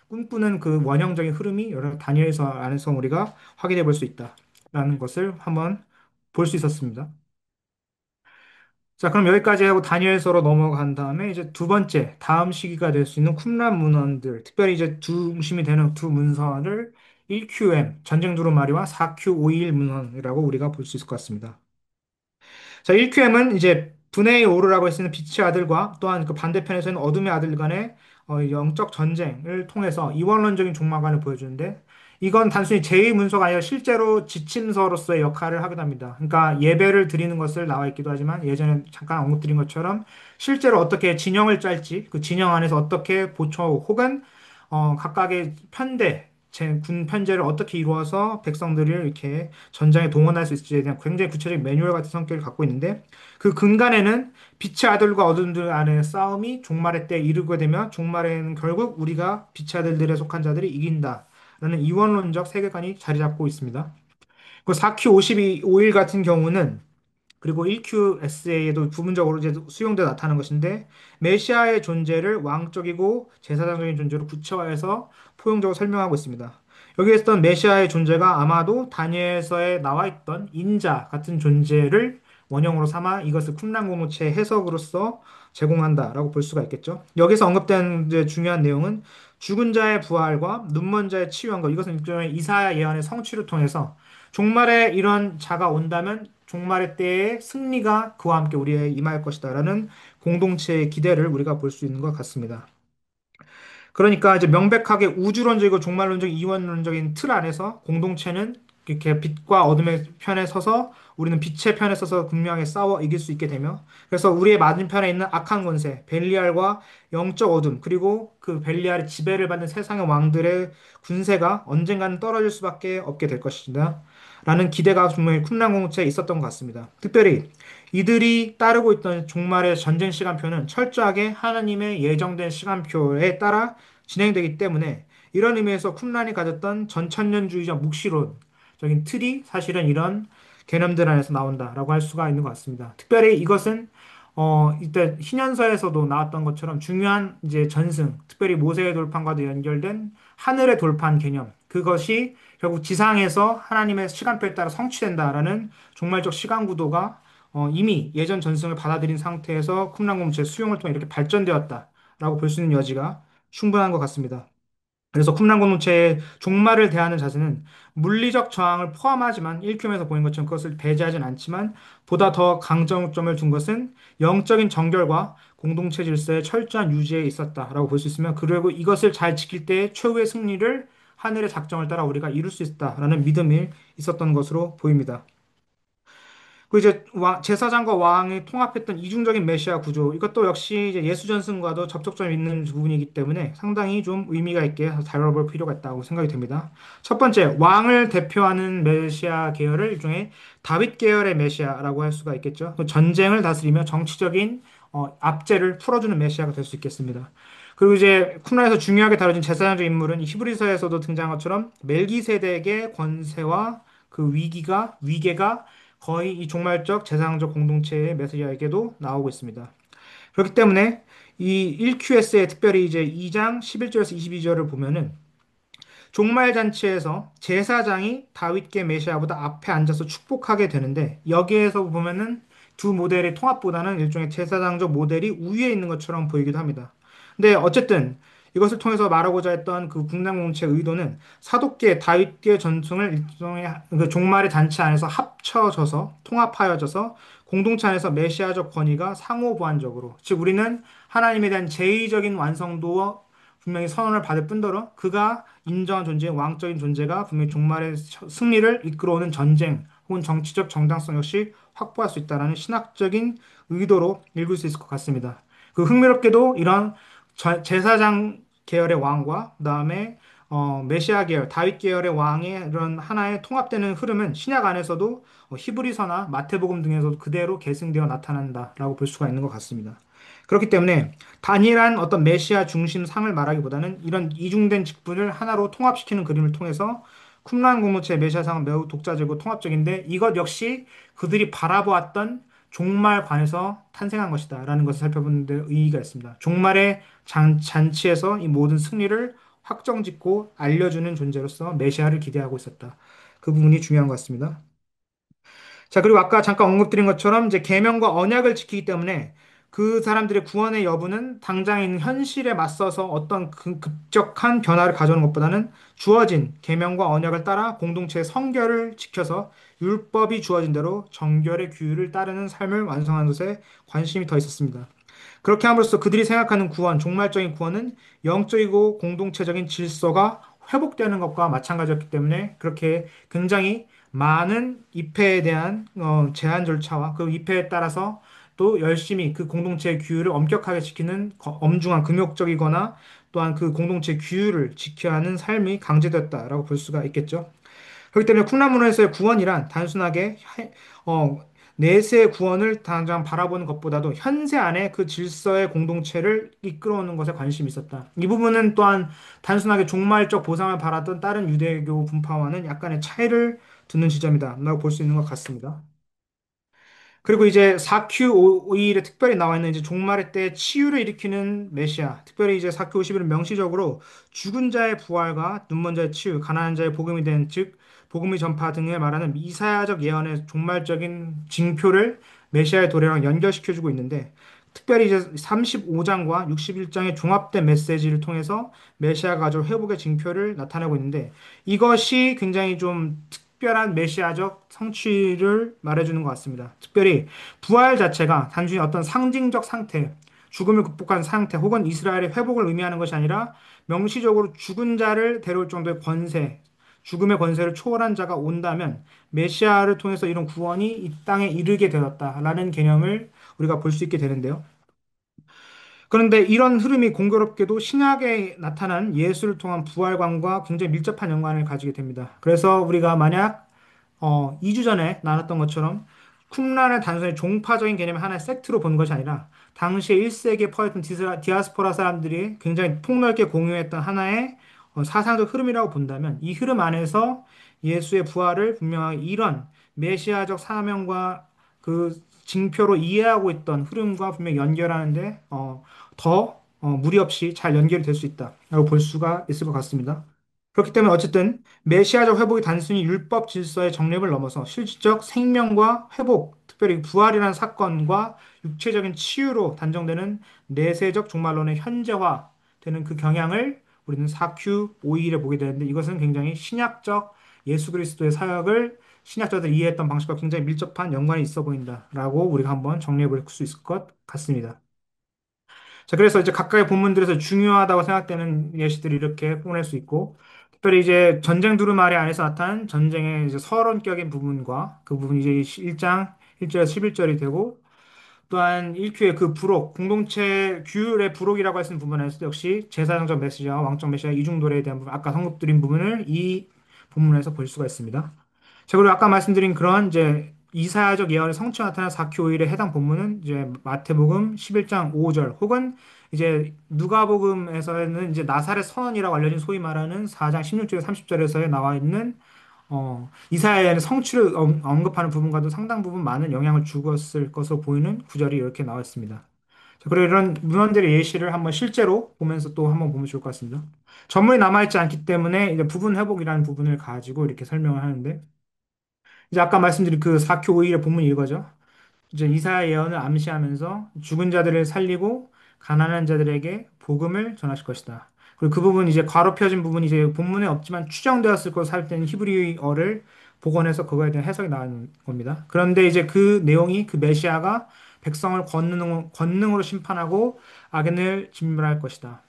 꿈꾸는 그 원형적인 흐름이 여러 다니엘서 안에서 우리가 확인해 볼 수 있다라는 것을 한번 볼 수 있었습니다. 자, 그럼 여기까지 하고 다니엘서로 넘어간 다음에 이제 두 번째 다음 시기가 될 수 있는 쿰란 문헌들, 특별히 이제 중심이 되는 두 문서를 1QM 전쟁 두루마리와 4Q521 문헌이라고 우리가 볼 수 있을 것 같습니다. 자, 1QM은 이제 분해의 오르라고 할 수 있는 빛의 아들과 또한 그 반대편에서는 어둠의 아들 간의 영적 전쟁을 통해서 이원론적인 종말관을 보여주는데 이건 단순히 제2 문서가 아니라 실제로 지침서로서의 역할을 하기도 합니다. 그러니까 예배를 드리는 것을 나와 있기도 하지만 예전에 잠깐 언급드린 것처럼 실제로 어떻게 진영을 짤지 그 진영 안에서 어떻게 보초 혹은 각각의 편대 군 편제를 어떻게 이루어서 백성들을 이렇게 전장에 동원할 수 있을지에 대한 굉장히 구체적인 매뉴얼 같은 성격을 갖고 있는데 그 근간에는 빛의 아들과 어둠들 안의 싸움이 종말의 때에 이르게 되면 종말에는 결국 우리가 빛의 아들들에 속한 자들이 이긴다라는 이원론적 세계관이 자리 잡고 있습니다. 그 4Q 52일 같은 경우는 그리고 1QSA에도 부분적으로 이제 수용돼 나타나는 것인데 메시아의 존재를 왕적이고 제사장적인 존재로 구체화해서 포용적으로 설명하고 있습니다. 여기에 있던 메시아의 존재가 아마도 다니엘서에 나와 있던 인자 같은 존재를 원형으로 삼아 이것을 쿰란 공동체의 해석으로서 제공한다라고 볼 수가 있겠죠. 여기서 언급된 이제 중요한 내용은 죽은 자의 부활과 눈먼 자의 치유한 것, 이것은 일종의 이사야 예언의 성취를 통해서 종말에 이런 자가 온다면 종말의 때에 승리가 그와 함께 우리에 임할 것이다라는 공동체의 기대를 우리가 볼 수 있는 것 같습니다. 그러니까 이제 명백하게 우주론적이고 종말론적 이원론적인 틀 안에서 공동체는 이렇게 빛과 어둠의 편에 서서 우리는 빛의 편에 서서 분명하게 싸워 이길 수 있게 되며 그래서 우리의 맞은편에 있는 악한 권세 벨리알과 영적 어둠 그리고 그 벨리알의 지배를 받는 세상의 왕들의 군세가 언젠가는 떨어질 수밖에 없게 될 것이다. 라는 기대가 분명히 쿰란 공동체에 있었던 것 같습니다. 특별히 이들이 따르고 있던 종말의 전쟁 시간표는 철저하게 하나님의 예정된 시간표에 따라 진행되기 때문에 이런 의미에서 쿰란이 가졌던 전천년주의적 묵시론적인 틀이 사실은 이런 개념들 안에서 나온다라고 할 수가 있는 것 같습니다. 특별히 이것은 이때 희년서에서도 나왔던 것처럼 중요한 이제 전승, 특별히 모세의 돌판과도 연결된 하늘의 돌판 개념, 그것이 결국 지상에서 하나님의 시간표에 따라 성취된다라는 종말적 시간 구도가 이미 예전 전승을 받아들인 상태에서 쿰란 공동체의 수용을 통해 이렇게 발전되었다라고 볼 수 있는 여지가 충분한 것 같습니다. 그래서 쿰란 공동체의 종말을 대하는 자세는 물리적 저항을 포함하지만 1큐에서 보인 것처럼 그것을 배제하진 않지만 보다 더 강점을 둔 것은 영적인 정결과 공동체 질서의 철저한 유지에 있었다라고 볼 수 있으며 그리고 이것을 잘 지킬 때의 최후의 승리를 하늘의 작정을 따라 우리가 이룰 수 있다라는 믿음이 있었던 것으로 보입니다. 그 이제 제사장과 왕이 통합했던 이중적인 메시아 구조, 이것도 역시 이제 예수 전승과도 접촉점이 있는 부분이기 때문에 상당히 좀 의미가 있게 다뤄볼 필요가 있다고 생각이 됩니다. 첫 번째, 왕을 대표하는 메시아 계열을 일종의 다윗 계열의 메시아라고 할 수가 있겠죠. 그 전쟁을 다스리며 정치적인 압제를 풀어주는 메시아가 될 수 있겠습니다. 그리고 이제 쿰란에서 중요하게 다뤄진 제사장적 인물은 이 히브리서에서도 등장한 것처럼 멜기세덱의 권세와 그 위계가 거의 이 종말적 제사장적 공동체의 메시아에게도 나오고 있습니다. 그렇기 때문에 이 1QS의 특별히 이제 2장 11절에서 22절을 보면은 종말 잔치에서 제사장이 다윗계 메시아보다 앞에 앉아서 축복하게 되는데 여기에서 보면은 두 모델의 통합보다는 일종의 제사장적 모델이 우위에 있는 것처럼 보이기도 합니다. 근데 어쨌든 이것을 통해서 말하고자 했던 그 국난공동체의 의도는 사독계 다윗계 전통을 일종의 그 종말의 잔치 안에서 합쳐져서 통합하여져서 공동체 안에서 메시아적 권위가 상호보완적으로 즉 우리는 하나님에 대한 제의적인 완성도 분명히 선언을 받을 뿐더러 그가 인정한 존재, 왕적인 존재가 분명히 종말의 승리를 이끌어오는 전쟁 혹은 정치적 정당성 역시 확보할 수 있다라는 신학적인 의도로 읽을 수 있을 것 같습니다. 그 흥미롭게도 이런 제사장 계열의 왕과 그다음에 메시아 계열, 다윗 계열의 왕의 이런 하나의 통합되는 흐름은 신약 안에서도 히브리서나 마태복음 등에서도 그대로 계승되어 나타난다라고 볼 수가 있는 것 같습니다. 그렇기 때문에 단일한 어떤 메시아 중심 상을 말하기보다는 이런 이중된 직분을 하나로 통합시키는 그림을 통해서 쿰란 공동체의 메시아상은 매우 독자적이고 통합적인데 이것 역시 그들이 바라보았던 종말관에서 탄생한 것이다라는 것을 살펴보는 데 의의가 있습니다. 종말의 잔치에서 이 모든 승리를 확정짓고 알려주는 존재로서 메시아를 기대하고 있었다. 그 부분이 중요한 것 같습니다. 자, 그리고 아까 잠깐 언급드린 것처럼 이제 계명과 언약을 지키기 때문에 그 사람들의 구원의 여부는 당장 있는 현실에 맞서서 어떤 급격한 변화를 가져오는 것보다는 주어진 계명과 언약을 따라 공동체의 성결을 지켜서 율법이 주어진 대로 정결의 규율을 따르는 삶을 완성하는 것에 관심이 더 있었습니다. 그렇게 함으로써 그들이 생각하는 구원, 종말적인 구원은 영적이고 공동체적인 질서가 회복되는 것과 마찬가지였기 때문에 그렇게 굉장히 많은 입회에 대한 제한 절차와 그 입회에 따라서 또 열심히 그 공동체의 규율을 엄격하게 지키는 엄중한 금욕적이거나 또한 그 공동체 규율을 지켜야 하는 삶이 강제되었다라고 볼 수가 있겠죠. 그렇기 때문에 쿰라문에서의 구원이란 단순하게 내세의 구원을 당장 바라보는 것보다도 현세 안에 그 질서의 공동체를 이끌어오는 것에 관심이 있었다. 이 부분은 또한 단순하게 종말적 보상을 바라던 다른 유대교 분파와는 약간의 차이를 두는 지점이다. 라고 볼 수 있는 것 같습니다. 그리고 이제 4Q51에 특별히 나와 있는 이제 종말의 때 치유를 일으키는 메시아. 특별히 이제 4Q51은 명시적으로 죽은 자의 부활과 눈먼 자의 치유, 가난한 자의 복음이 된 즉 복음의 전파 등을 말하는 이사야적 예언의 종말적인 징표를 메시아의 도래랑 연결시켜주고 있는데 특별히 이제 35장과 61장의 종합된 메시지를 통해서 메시아가 가져올 회복의 징표를 나타내고 있는데 이것이 굉장히 좀 특별한 메시아적 성취를 말해주는 것 같습니다. 특별히 부활 자체가 단순히 어떤 상징적 상태, 죽음을 극복한 상태 혹은 이스라엘의 회복을 의미하는 것이 아니라 명시적으로 죽은 자를 데려올 정도의 권세, 죽음의 권세를 초월한 자가 온다면 메시아를 통해서 이런 구원이 이 땅에 이르게 되었다라는 개념을 우리가 볼 수 있게 되는데요. 그런데 이런 흐름이 공교롭게도 신약에 나타난 예수를 통한 부활관과 굉장히 밀접한 연관을 가지게 됩니다. 그래서 우리가 만약 2주 전에 나눴던 것처럼 쿰란을 단순히 종파적인 개념의 하나의 섹트로 본 것이 아니라 당시에 1세기에 퍼졌던 디아스포라 사람들이 굉장히 폭넓게 공유했던 하나의 사상적 흐름이라고 본다면 이 흐름 안에서 예수의 부활을 분명하게 이런 메시아적 사명과 그 징표로 이해하고 있던 흐름과 분명히 연결하는데 더 무리 없이 잘 연결이 될 수 있다라고 볼 수가 있을 것 같습니다. 그렇기 때문에 어쨌든 메시아적 회복이 단순히 율법 질서의 정립을 넘어서 실질적 생명과 회복, 특별히 부활이라는 사건과 육체적인 치유로 단정되는 내세적 종말론의 현재화되는 그 경향을 우리는 4Q51에 보게 되는데 이것은 굉장히 신약적 예수 그리스도의 사역을 신약자들이 이해했던 방식과 굉장히 밀접한 연관이 있어 보인다라고 우리가 한번 정리해 볼 수 있을 것 같습니다. 자, 그래서 이제 각각의 본문들에서 중요하다고 생각되는 예시들을 이렇게 뽐낼 수 있고, 특별히 이제 전쟁 두루마리 안에서 나타난 전쟁의 이제 서론격인 부분과 그 부분이 이제 1장 1절에서 11절이 되고, 또한 1큐의 그 부록, 공동체 규율의 부록이라고 할 수 있는 부분에서 역시 제사장적 메시지와 왕적 메시지와 이중도례에 대한 부분, 아까 언급드린 부분을 이 본문에서 볼 수가 있습니다. 자, 그리고 아까 말씀드린 그런 이제 이사야적 예언의 성취가 나타난 4큐 5일에 해당 본문은 이제 마태복음 11장 5절 혹은 이제 누가복음에서는 이제 나사렛 선언이라고 알려진 소위 말하는 4장 16절 30절에서 나와 있는 이사야의 성취를 언급하는 부분과도 상당 부분 많은 영향을 주었을 것으로 보이는 구절이 이렇게 나와 있습니다. 자, 그리고 이런 문헌들의 예시를 한번 실제로 보면서 또 한번 보면 좋을 것 같습니다. 전문이 남아있지 않기 때문에 이제 부분 회복이라는 부분을 가지고 이렇게 설명을 하는데, 이제 아까 말씀드린 그 4큐 5일의 본문 이거죠. 이제 이사야 예언을 암시하면서 죽은 자들을 살리고 가난한 자들에게 복음을 전하실 것이다. 그리고 그 부분 이제 괄호 펴진 부분이 이제 본문에 없지만 추정되었을 것으로 살 때는 히브리어를 복원해서 그거에 대한 해석이 나오는 겁니다. 그런데 이제 그 내용이 그 메시아가 백성을 권능으로 심판하고 악인을 진멸할 것이다.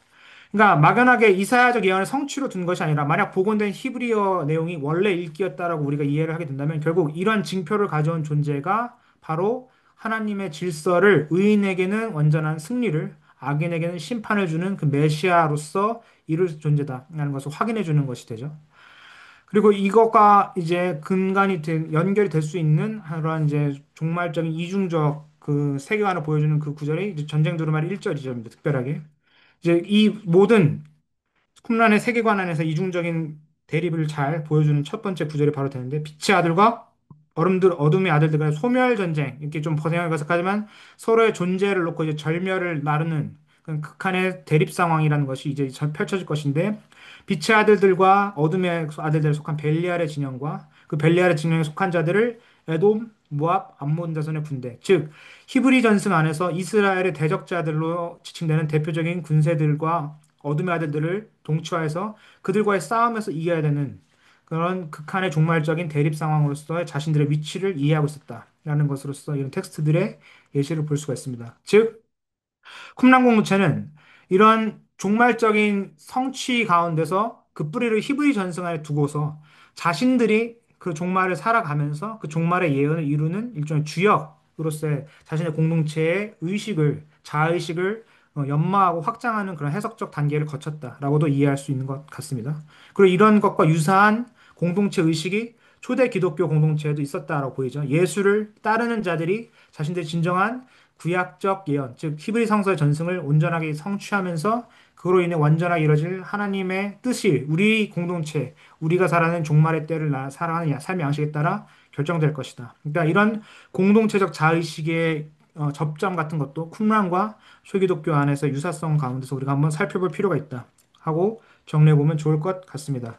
그러니까 막연하게 이사야적 예언을 성취로 둔 것이 아니라 만약 복원된 히브리어 내용이 원래 읽기였다라고 우리가 이해를 하게 된다면 결국 이런 징표를 가져온 존재가 바로 하나님의 질서를 의인에게는 완전한 승리를 악인에게는 심판을 주는 그 메시아로서 이룰 존재다라는 것을 확인해 주는 것이 되죠. 그리고 이것과 이제 연결이 될 수 있는 그런 이제 종말적인 이중적 그 세계관을 보여주는 그 구절이 이제 전쟁 두루마리 1절이죠. 특별하게. 이제 이 모든 쿰란의 세계관 안에서 이중적인 대립을 잘 보여주는 첫 번째 구절이 바로 되는데 빛의 아들과 어둠의 아들들 간의 소멸 전쟁 이렇게 좀 버생하게 해석하지만 서로의 존재를 놓고 이제 절멸을 나누는 그런 극한의 대립 상황이라는 것이 이제 펼쳐질 것인데 빛의 아들들과 어둠의 아들들에 속한 벨리알의 진영과 그 벨리알의 진영에 속한 자들을 에돔, 모압, 암몬 자손의 군대 즉 히브리 전승 안에서 이스라엘의 대적자들로 지칭되는 대표적인 군세들과 어둠의 아들들을 동치화해서 그들과의 싸움에서 이겨야 되는 그런 극한의 종말적인 대립 상황으로서 자신들의 위치를 이해하고 있었다라는 것으로서 이런 텍스트들의 예시를 볼 수가 있습니다. 즉, 쿰란 공동체는 이런 종말적인 성취 가운데서 그 뿌리를 히브리 전승 안에 두고서 자신들이 그 종말을 살아가면서 그 종말의 예언을 이루는 일종의 주역으로서의 자신의 공동체의 의식을, 자아의식을 연마하고 확장하는 그런 해석적 단계를 거쳤다라고도 이해할 수 있는 것 같습니다. 그리고 이런 것과 유사한 공동체 의식이 초대 기독교 공동체에도 있었다라고 보이죠. 예수를 따르는 자들이 자신들의 진정한 구약적 예언, 즉 히브리 성서의 전승을 온전하게 성취하면서 그로 인해 완전하게 이뤄질 하나님의 뜻이 우리 공동체, 우리가 살아가는 종말의 때를 살아가는 삶의 양식에 따라 결정될 것이다. 그러니까 이런 공동체적 자의식의 접점 같은 것도 쿰란과 초기독교 안에서 유사성 가운데서 우리가 한번 살펴볼 필요가 있다 하고 정리해 보면 좋을 것 같습니다.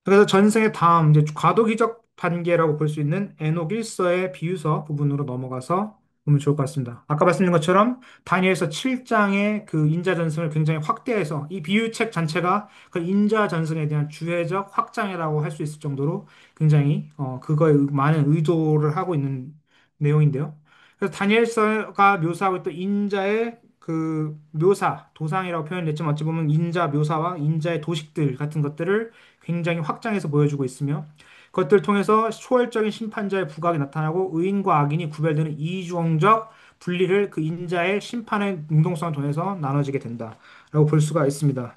그래서 전생의 다음 이제 과도기적 단계라고 볼 수 있는 에녹 1서의 비유서 부분으로 넘어가서 보면 좋을 것 같습니다. 아까 말씀드린 것처럼 다니엘서 7장의 그 인자 전승을 굉장히 확대해서 이 비유책 전체가 그 인자 전승에 대한 주회적 확장이라고 할 수 있을 정도로 굉장히 그거에 많은 의도를 하고 있는 내용인데요. 그래서 다니엘서가 묘사하고 있던 인자의 그 묘사, 도상이라고 표현했지만 어찌 보면 인자 묘사와 인자의 도식들 같은 것들을 굉장히 확장해서 보여주고 있으며 그것들을 통해서 초월적인 심판자의 부각이 나타나고 의인과 악인이 구별되는 이중적 분리를 그 인자의 심판의 능동성을 통해서 나눠지게 된다라고 볼 수가 있습니다.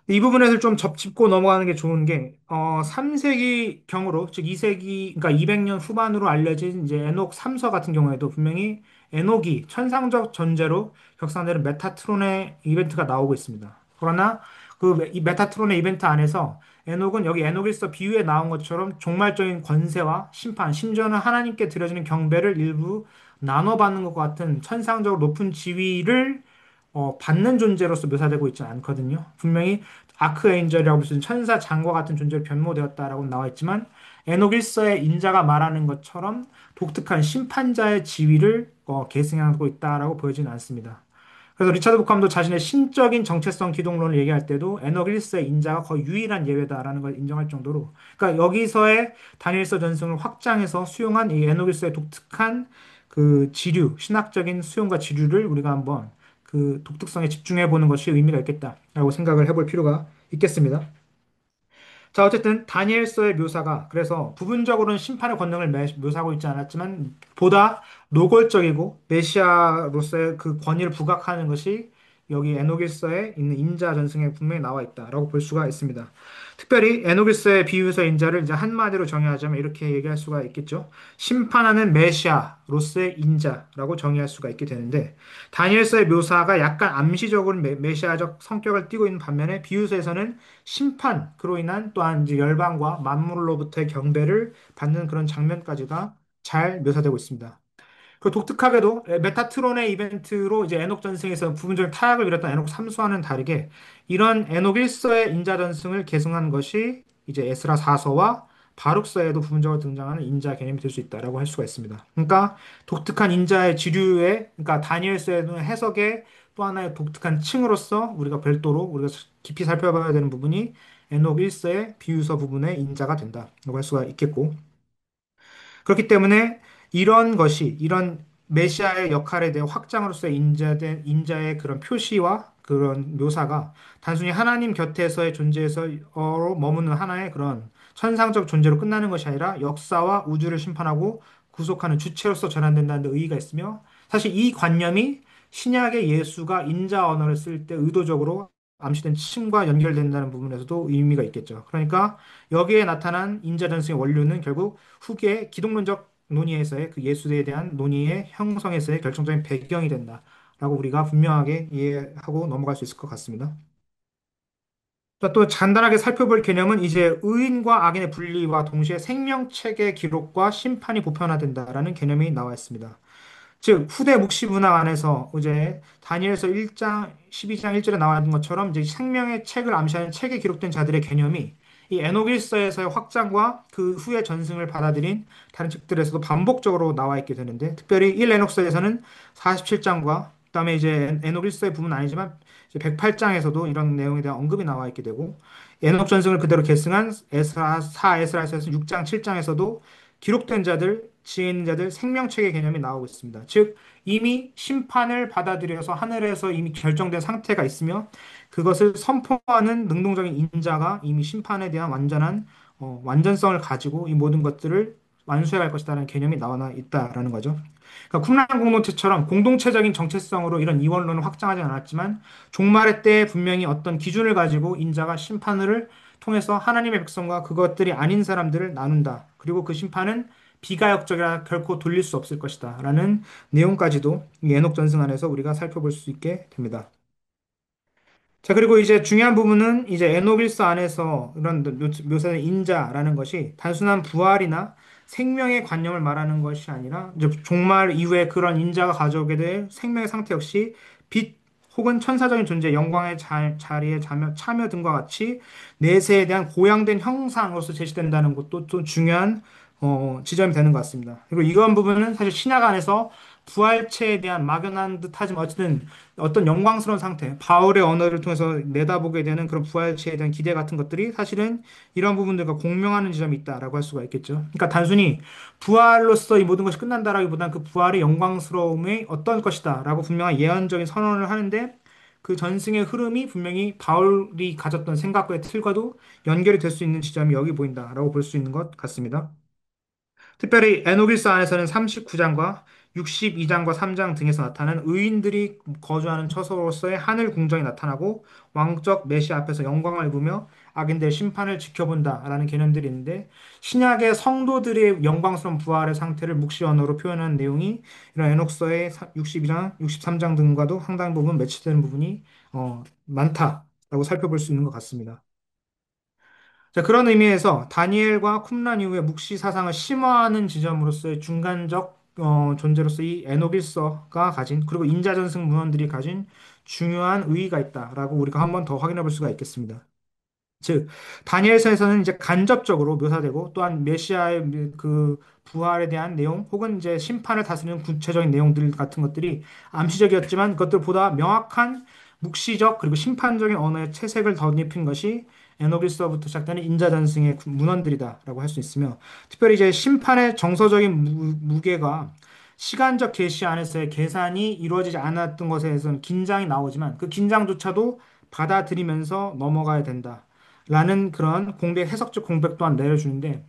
이 부분에서 좀 접짚고 넘어가는 게 좋은 게, 3세기 경으로, 즉 2세기, 그러니까 200년 후반으로 알려진 이제 에녹 3서 같은 경우에도 분명히 에녹이 천상적 존재로 격상되는 메타트론의 이벤트가 나오고 있습니다. 그러나 이 메타트론의 이벤트 안에서 에녹은 여기 에녹 1서 비유에 나온 것처럼 종말적인 권세와 심판, 심지어는 하나님께 드려지는 경배를 일부 나눠받는 것 같은 천상적으로 높은 지위를 받는 존재로서 묘사되고 있지 않거든요. 분명히 아크에인절이라고 무슨 천사 장과 같은 존재로 변모되었다라고 나와 있지만 에녹 1서의 인자가 말하는 것처럼 독특한 심판자의 지위를 계승하고 있다라고 보여지는 않습니다. 그래서 리차드 부캄도 자신의 신적인 정체성 기독론을 얘기할 때도 에녹 1세의 인자가 거의 유일한 예외다라는 걸 인정할 정도로 그러니까 여기서의 다니엘서 전승을 확장해서 수용한 이 에녹 1세의 독특한 그 지류, 신학적인 수용과 지류를 우리가 한번 그 독특성에 집중해 보는 것이 의미가 있겠다라고 생각을 해볼 필요가 있겠습니다. 자, 어쨌든 다니엘서의 묘사가 그래서 부분적으로는 심판의 권능을 묘사하고 있지 않았지만 보다 노골적이고 메시아로서의 그 권위를 부각하는 것이 여기 에노길서에 있는 인자 전승에 분명히 나와 있다라고 볼 수가 있습니다. 특별히 에노길서의 비유서 인자를 이제 한마디로 정의하자면 이렇게 얘기할 수가 있겠죠. 심판하는 메시아로서의 인자라고 정의할 수가 있게 되는데 다니엘서의 묘사가 약간 암시적으로 메시아적 성격을 띠고 있는 반면에 비유서에서는 심판, 그로 인한 또한 이제 열방과 만물로부터의 경배를 받는 그런 장면까지가 잘 묘사되고 있습니다. 그 독특하게도 메타트론의 이벤트로 이제 에녹 전승에서 부분적인 타락을 이뤘던 에녹 3서와는 다르게 이런 에녹 1서의 인자 전승을 계승한 것이 이제 에스라 4서와 바룩서에도 부분적으로 등장하는 인자 개념이 될 수 있다라고 할 수가 있습니다. 그러니까 독특한 인자의 지류에, 그러니까 다니엘서의 해석의 또 하나의 독특한 층으로서 우리가 별도로 우리가 깊이 살펴봐야 되는 부분이 에녹 1서의 비유서 부분의 인자가 된다라고 할 수가 있겠고, 그렇기 때문에 이런 것이 이런 메시아의 역할에 대해 확장으로서의 인자된 인자의 그런 표시와 그런 묘사가 단순히 하나님 곁에서의 존재에서로 머무는 하나의 그런 천상적 존재로 끝나는 것이 아니라 역사와 우주를 심판하고 구속하는 주체로서 전환된다는 데 의의가 있으며, 사실 이 관념이 신약의 예수가 인자 언어를 쓸 때 의도적으로 암시된 층과 연결된다는 부분에서도 의미가 있겠죠. 그러니까 여기에 나타난 인자 전승의 원류는 결국 후기의 기독론적 논의에서의 그 예수에 대한 논의의 형성에서의 결정적인 배경이 된다라고 우리가 분명하게 이해하고 넘어갈 수 있을 것 같습니다. 자, 또 간단하게 살펴볼 개념은 이제 의인과 악인의 분리와 동시에 생명책의 기록과 심판이 보편화된다라는 개념이 나와 있습니다. 즉 후대 묵시 문학 안에서 이제 다니엘서 1장 12장 1절에 나와 있는 것처럼 이제 생명의 책을 암시하는 책에 기록된 자들의 개념이 이 에녹 일서에서의 확장과 그 후의 전승을 받아들인 다른 책들에서도 반복적으로 나와 있게 되는데, 특별히 1 에녹서에서는 47장과 그다음에 이제 에녹 일서의 부분은 아니지만 108장에서도 이런 내용에 대한 언급이 나와 있게 되고, 에녹 전승을 그대로 계승한 에스라 4 에스라에서 6장 7장에서도 기록된 자들, 지혜 있는 자들 생명책의 개념이 나오고 있습니다. 즉 이미 심판을 받아들여서 하늘에서 이미 결정된 상태가 있으며 그것을 선포하는 능동적인 인자가 이미 심판에 대한 완전한 완전성을 가지고 이 모든 것들을 완수해 갈 것이다라는 개념이 나와 있다라는 거죠. 그러니까 쿰란 공동체처럼 공동체적인 정체성으로 이런 이원론을 확장하지 않았지만 종말의 때에 분명히 어떤 기준을 가지고 인자가 심판을 통해서 하나님의 백성과 그것들이 아닌 사람들을 나눈다. 그리고 그 심판은 비가역적이라 결코 돌릴 수 없을 것이다. 라는 내용까지도 이 에녹 전승 안에서 우리가 살펴볼 수 있게 됩니다. 자, 그리고 이제 중요한 부분은 이제 에노빌스 안에서 이런 묘사된 인자라는 것이 단순한 부활이나 생명의 관념을 말하는 것이 아니라 이제 종말 이후에 그런 인자가 가져오게 될 생명의 상태 역시 빛 혹은 천사적인 존재, 영광의 자리에 참여 등과 같이 내세에 대한 고양된 형상으로서 제시된다는 것도 또 중요한 지점이 되는 것 같습니다. 그리고 이런 부분은 사실 신약 안에서 부활체에 대한 막연한 듯하지만 어쨌든 어떤 영광스러운 상태, 바울의 언어를 통해서 내다보게 되는 그런 부활체에 대한 기대 같은 것들이 사실은 이런 부분들과 공명하는 지점이 있다라고 할 수가 있겠죠. 그러니까 단순히 부활로서 이 모든 것이 끝난다라기보다는 그 부활의 영광스러움이 어떤 것이다라고 분명한 예언적인 선언을 하는데 그 전승의 흐름이 분명히 바울이 가졌던 생각과의 틀과도 연결이 될 수 있는 지점이 여기 보인다라고 볼 수 있는 것 같습니다. 특별히 에노길서 안에서는 39장과 62장과 3장 등에서 나타나는 의인들이 거주하는 처소로서의 하늘 궁정이 나타나고 왕적 메시아 앞에서 영광을 입으며 악인들의 심판을 지켜본다라는 개념들이 있는데, 신약의 성도들의 영광스러운 부활의 상태를 묵시 언어로 표현하는 내용이 이런 에녹서의 62장, 63장 등과도 상당 부분 매치되는 부분이 많다라고 살펴볼 수 있는 것 같습니다. 자, 그런 의미에서 다니엘과 쿰란 이후의 묵시 사상을 심화하는 지점으로서의 중간적 존재로서 이 에노빌서가 가진, 그리고 인자전승 문헌들이 가진 중요한 의의가 있다라고 우리가 한번 더 확인해 볼 수가 있겠습니다. 즉, 다니엘서에서는 이제 간접적으로 묘사되고 또한 메시아의 그 부활에 대한 내용 혹은 이제 심판을 다스리는 구체적인 내용들 같은 것들이 암시적이었지만 그것들보다 명확한 묵시적 그리고 심판적인 언어의 채색을 덧입힌 것이 에노빌서부터 시작되는 인자전승의 문헌들이다라고 할 수 있으며, 특별히 이제 심판의 정서적인 무게가 시간적 계시 안에서의 계산이 이루어지지 않았던 것에 대해서는 긴장이 나오지만 그 긴장조차도 받아들이면서 넘어가야 된다. 라는 그런 공백, 해석적 공백 또한 내려주는데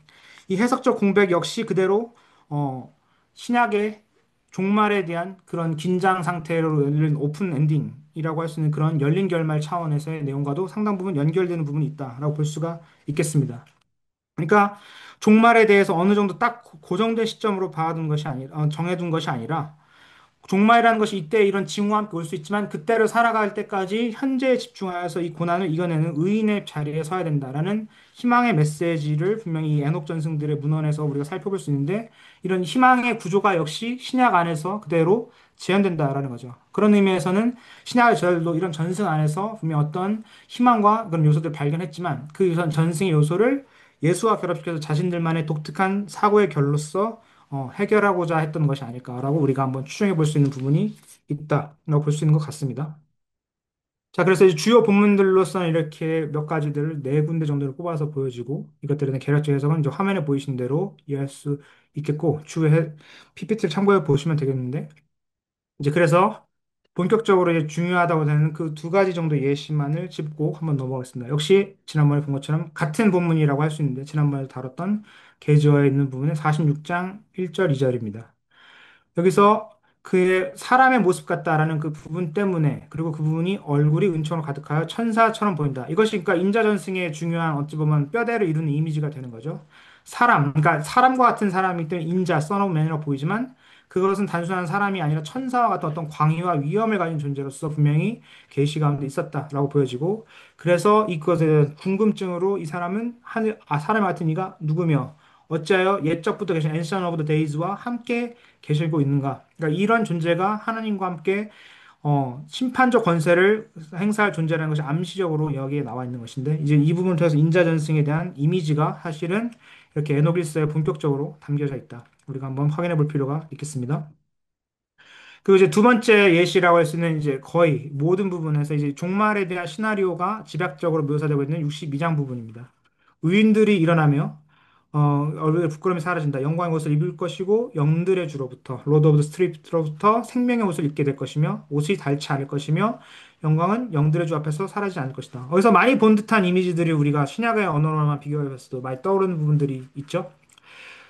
이 해석적 공백 역시 그대로 어, 신약의 종말에 대한 그런 긴장 상태로 열린 오픈 엔딩이라고 할 수 있는 그런 열린 결말 차원에서의 내용과도 상당 부분 연결되는 부분이 있다라고 볼 수가 있겠습니다. 그러니까 종말에 대해서 어느 정도 딱 고정된 시점으로 봐둔 것이 아니라 정해둔 것이 아니라 종말이라는 것이 이때 이런 징후와 함께 올 수 있지만 그때를 살아갈 때까지 현재에 집중하여서 이 고난을 이겨내는 의인의 자리에 서야 된다라는 희망의 메시지를 분명히 이 에녹 전승들의 문헌에서 우리가 살펴볼 수 있는데 이런 희망의 구조가 역시 신약 안에서 그대로 재현된다라는 거죠. 그런 의미에서는 신약의 저들도 이런 전승 안에서 분명 어떤 희망과 그런 요소들을 발견했지만 그 전승의 요소를 예수와 결합시켜서 자신들만의 독특한 사고의 결로서 해결하고자 했던 것이 아닐까라고 우리가 한번 추정해 볼 수 있는 부분이 있다라고 볼 수 있는 것 같습니다. 자, 그래서 이제 주요 본문들로서는 이렇게 몇 가지들을 네 군데 정도를 꼽아서 보여지고 이것들에 대한 개략적 해석은 이제 화면에 보이신 대로 이해할 수 있겠고 추후에 PPT를 참고해 보시면 되겠는데 이제 그래서 본격적으로 이제 중요하다고 되는 그 두 가지 정도 예시만을 짚고 한번 넘어가겠습니다. 역시 지난번에 본 것처럼 같은 본문이라고 할 수 있는데 지난번에 다뤘던 계주어에 있는 부분의 46장 1절 2절입니다. 여기서 그의 사람의 모습 같다라는 그 부분 때문에 그리고 그 부분이 얼굴이 은총으로 가득하여 천사처럼 보인다. 이것이 그러니까 인자전승의 중요한 어찌 보면 뼈대를 이루는 이미지가 되는 거죠. 사람, 그러니까 사람과 같은 사람이기 때문에 인자, son of man이라고 보이지만 그것은 단순한 사람이 아니라 천사와 같은 어떤 광의와 위엄을 가진 존재로서 분명히 계시 가운데 있었다라고 보여지고 그래서 이것에 대한 궁금증으로 이 사람은 사람 같은 이가 누구며 어찌하여 옛적부터 계신 Ancient of the Days와 함께 계시고 있는가? 그러니까 이런 존재가 하나님과 함께 심판적 권세를 행사할 존재라는 것이 암시적으로 여기에 나와 있는 것인데 이제 이 부분을 통해서 인자전승에 대한 이미지가 사실은 이렇게 에노빌스에 본격적으로 담겨져 있다. 우리가 한번 확인해 볼 필요가 있겠습니다. 그리고 이제 두 번째 예시라고 할 수 있는 이제 거의 모든 부분에서 이제 종말에 대한 시나리오가 집약적으로 묘사되고 있는 62장 부분입니다. 의인들이 일어나며 얼굴에 부끄러움이 사라진다. 영광의 옷을 입을 것이고 영들의 주로부터 로드 오브 더 스트립로부터 생명의 옷을 입게 될 것이며 옷이 닳지 않을 것이며 영광은 영들의 주 앞에서 사라지지 않을 것이다. 어디서 많이 본 듯한 이미지들이 우리가 신약의 언어로만 비교해봤어도 많이 떠오르는 부분들이 있죠.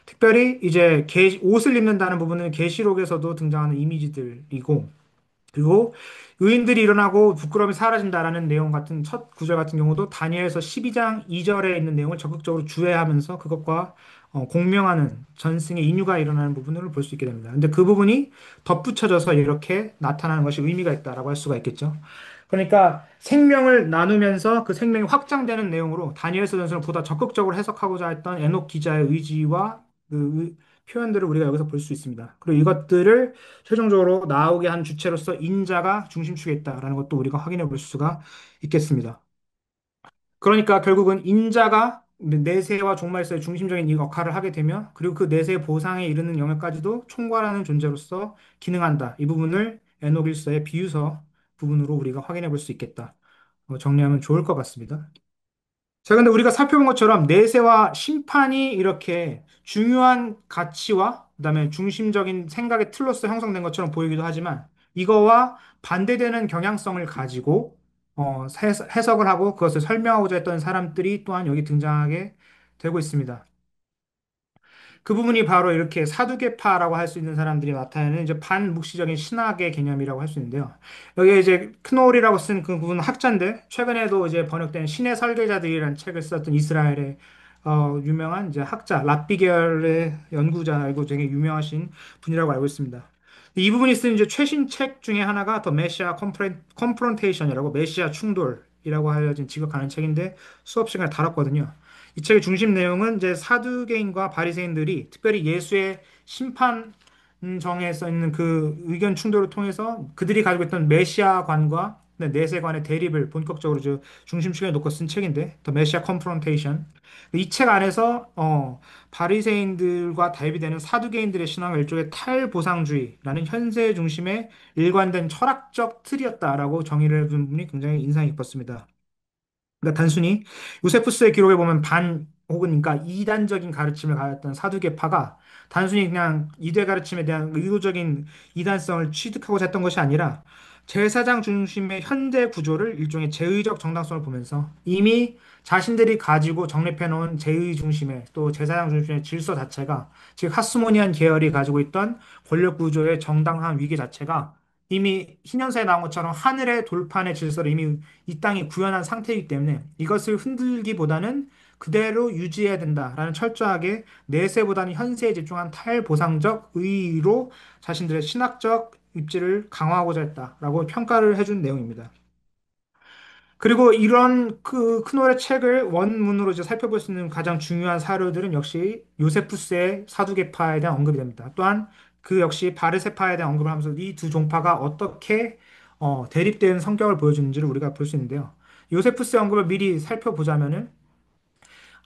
특별히 이제 옷을 입는다는 부분은 계시록에서도 등장하는 이미지들이고 그리고 의인들이 일어나고 부끄러움이 사라진다라는 내용 같은 첫 구절 같은 경우도 다니엘서 12장 2절에 있는 내용을 적극적으로 주해하면서 그것과 공명하는 전승의 인유가 일어나는 부분을 볼 수 있게 됩니다. 근데 그 부분이 덧붙여져서 이렇게 나타나는 것이 의미가 있다라고 할 수가 있겠죠. 그러니까 생명을 나누면서 그 생명이 확장되는 내용으로 다니엘서 전서를 보다 적극적으로 해석하고자 했던 에녹 기자의 의지와 표현들을 우리가 여기서 볼 수 있습니다. 그리고 이것들을 최종적으로 나오게 한 주체로서 인자가 중심축에 있다라는 것도 우리가 확인해 볼 수가 있겠습니다. 그러니까 결국은 인자가 내세와 종말세의 중심적인 이 역할을 하게 되며 그리고 그 내세의 보상에 이르는 영역까지도 총괄하는 존재로서 기능한다. 이 부분을 에노빌서의 비유서 부분으로 우리가 확인해 볼 수 있겠다. 정리하면 좋을 것 같습니다. 자, 근데 우리가 살펴본 것처럼 내세와 심판이 이렇게 중요한 가치와 그다음에 중심적인 생각의 틀로서 형성된 것처럼 보이기도 하지만 이거와 반대되는 경향성을 가지고 해석을 하고 그것을 설명하고자 했던 사람들이 또한 여기 등장하게 되고 있습니다. 그 부분이 바로 이렇게 사두개파라고 할 수 있는 사람들이 나타내는 이제 반묵시적인 신학의 개념이라고 할 수 있는데요. 여기에 이제 크놀이라고 쓴 그 부분은 학자인데 최근에도 이제 번역된 신의 설계자들이라는 책을 썼던 이스라엘의 유명한 이제 학자 랍비겔의 연구자이고 되게 유명하신 분이라고 알고 있습니다. 이 부분이 쓴 이제 최신 책 중에 하나가 더 메시아 컴프론테이션이라고 메시아 충돌이라고 알려진 지극하는 책인데 수업 시간에 다뤘거든요. 이 책의 중심 내용은 이제 사두개인과 바리새인들이 특별히 예수의 심판정에 써 있는 그 의견 충돌을 통해서 그들이 가지고 있던 메시아관과 내세관의 대립을 본격적으로 중심축에 놓고 쓴 책인데 더 메시아 컴프론테이션 이 책 안에서 바리새인들과 대비되는 사두개인들의 신앙을 일종의 탈보상주의라는 현세 중심의 일관된 철학적 틀이었다라고 정의를 해준 부분이 굉장히 인상 깊었습니다. 그러니까 단순히 요세푸스의 기록에 보면 반 혹은 그러니까 이단적인 가르침을 가졌던 사두개파가 단순히 그냥 이대 가르침에 대한 의도적인 이단성을 취득하고자 했던 것이 아니라 제사장 중심의 현대 구조를 일종의 제의적 정당성을 보면서 이미 자신들이 가지고 정립해 놓은 제의 중심의 또 제사장 중심의 질서 자체가 즉 하스모니안 계열이 가지고 있던 권력 구조의 정당한 위기 자체가 이미 신년사에 나온 것처럼 하늘의 돌판의 질서를 이미 이 땅이 구현한 상태이기 때문에 이것을 흔들기보다는 그대로 유지해야 된다라는 철저하게 내세보다는 현세에 집중한 탈보상적 의의로 자신들의 신학적 입지를 강화하고자 했다라고 평가를 해준 내용입니다. 그리고 이런 그 크놀의 책을 원문으로 이제 살펴볼 수 있는 가장 중요한 사료들은 역시 요세푸스의 사두개파에 대한 언급이 됩니다. 또한 그 역시 바르세파에 대한 언급을 하면서 이 두 종파가 어떻게 대립된 성격을 보여주는지를 우리가 볼 수 있는데요. 요세푸스의 언급을 미리 살펴보자면은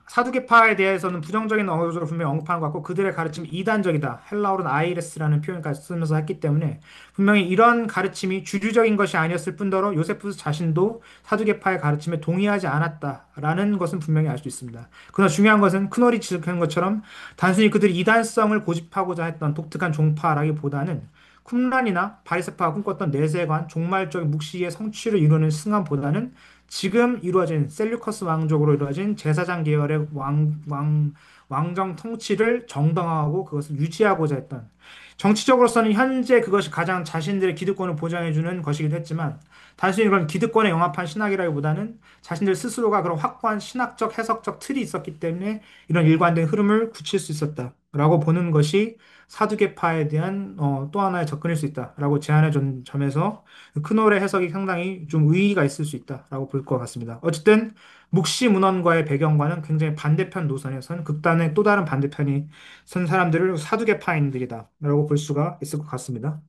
사두개파에 대해서는 부정적인 언어로 분명히 언급하는 것 같고 그들의 가르침이 이단적이다. 헬라어로는 아이레스라는 표현까지 쓰면서 했기 때문에 분명히 이런 가르침이 주류적인 것이 아니었을 뿐더러 요세푸스 자신도 사두개파의 가르침에 동의하지 않았다라는 것은 분명히 알 수 있습니다. 그러나 중요한 것은 크놀이 지적한 것처럼 단순히 그들이 이단성을 고집하고자 했던 독특한 종파라기보다는 쿰란이나 바리세파가 꿈꿨던 내세관 종말적인 묵시의 성취를 이루는 승환보다는 지금 이루어진 셀류커스 왕족으로 이루어진 제사장 계열의 왕정 통치를 정당화하고 그것을 유지하고자 했던 정치적으로서는 현재 그것이 가장 자신들의 기득권을 보장해주는 것이기도 했지만 단순히 그런 기득권에 영합한 신학이라기보다는 자신들 스스로가 그런 확고한 신학적 해석적 틀이 있었기 때문에 이런 일관된 흐름을 굳힐 수 있었다라고 보는 것이 사두개파에 대한 또 하나의 접근일 수 있다라고 제안해 준 점에서 크놀의 해석이 상당히 좀 의의가 있을 수 있다라고 볼 것 같습니다. 어쨌든 묵시 문헌과의 배경과는 굉장히 반대편 노선에 선 극단의 또 다른 반대편이 선 사람들을 사두개파인들이다라고 볼 수가 있을 것 같습니다.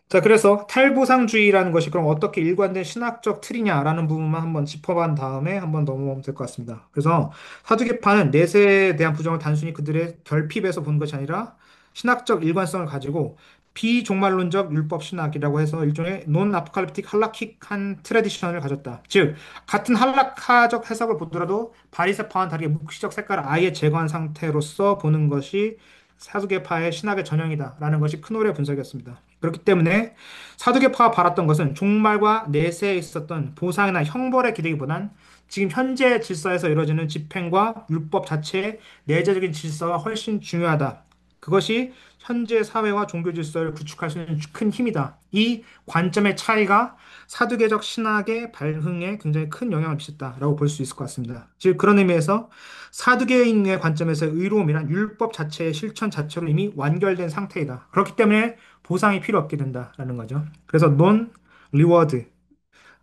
자, 그래서 탈보상주의라는 것이 그럼 어떻게 일관된 신학적 틀이냐라는 부분만 한번 짚어본 다음에 한번 넘어가면 될 것 같습니다. 그래서 사두개파는 내세에 대한 부정을 단순히 그들의 결핍에서 본 것이 아니라 신학적 일관성을 가지고 비종말론적 율법 신학이라고 해서 일종의 논 아포칼립틱 할라킥한 트레디션을 가졌다. 즉, 같은 할라카적 해석을 보더라도 바리새파와는 다르게 묵시적 색깔을 아예 제거한 상태로서 보는 것이 사두개파의 신학의 전형이다라는 것이 크놀의 분석이었습니다. 그렇기 때문에 사두개파가 바랐던 것은 종말과 내세에 있었던 보상이나 형벌의 기대기보단 지금 현재 질서에서 이루어지는 집행과 율법 자체의 내재적인 질서가 훨씬 중요하다. 그것이 현재 사회와 종교 질서를 구축할 수 있는 큰 힘이다. 이 관점의 차이가 사두개적 신학의 발흥에 굉장히 큰 영향을 미쳤다라고 볼 수 있을 것 같습니다. 즉 그런 의미에서 사두개인의 관점에서 의로움이란 율법 자체의 실천 자체로 이미 완결된 상태이다. 그렇기 때문에 보상이 필요 없게 된다라는 거죠. 그래서 논 리워드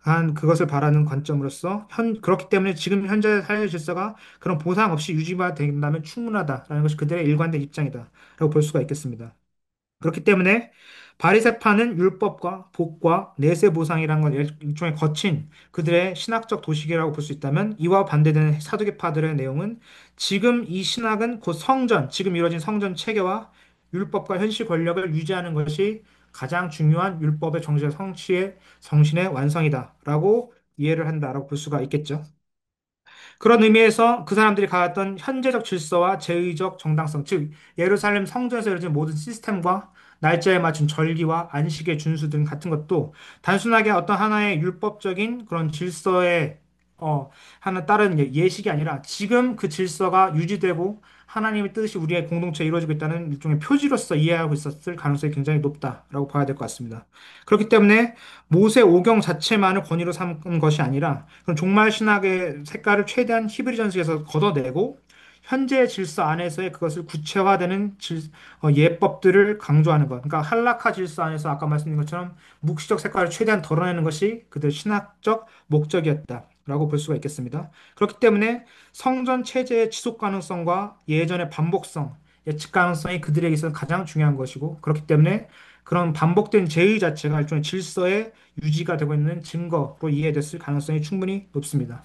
한 그것을 바라는 관점으로서 그렇기 때문에 지금 현재 사회 질서가 그런 보상 없이 유지가 된다면 충분하다라는 것이 그들의 일관된 입장이다라고 볼 수가 있겠습니다. 그렇기 때문에 바리새파는 율법과 복과 내세 보상이라는 건 일종의 거친 그들의 신학적 도식이라고 볼 수 있다면 이와 반대되는 사두개파들의 내용은 지금 이 신학은 곧 성전, 지금 이루어진 성전 체계와 율법과 현실 권력을 유지하는 것이 가장 중요한 율법의 정신의 성취의 정신의 완성이다라고 이해를 한다라고 볼 수가 있겠죠. 그런 의미에서 그 사람들이 가졌던 현재적 질서와 제의적 정당성, 즉 예루살렘 성전에서 이루어진 모든 시스템과 날짜에 맞춘 절기와 안식의 준수 등 같은 것도 단순하게 어떤 하나의 율법적인 그런 질서에 하나 따른 예식이 아니라 지금 그 질서가 유지되고 하나님의 뜻이 우리의 공동체에 이루어지고 있다는 일종의 표지로서 이해하고 있었을 가능성이 굉장히 높다라고 봐야 될 것 같습니다. 그렇기 때문에 모세 오경 자체만을 권위로 삼은 것이 아니라 그런 종말 신학의 색깔을 최대한 히브리 전승에서 걷어내고 현재 질서 안에서의 그것을 구체화되는 예법들을 강조하는 것. 그러니까 할라카 질서 안에서 아까 말씀드린 것처럼 묵시적 색깔을 최대한 덜어내는 것이 그들 신학적 목적이었다라고 볼 수가 있겠습니다. 그렇기 때문에 성전 체제의 지속 가능성과 예전의 반복성, 예측 가능성이 그들에게 있어서 가장 중요한 것이고 그렇기 때문에 그런 반복된 제의 자체가 일종의 질서의 유지가 되고 있는 증거로 이해됐을 가능성이 충분히 높습니다.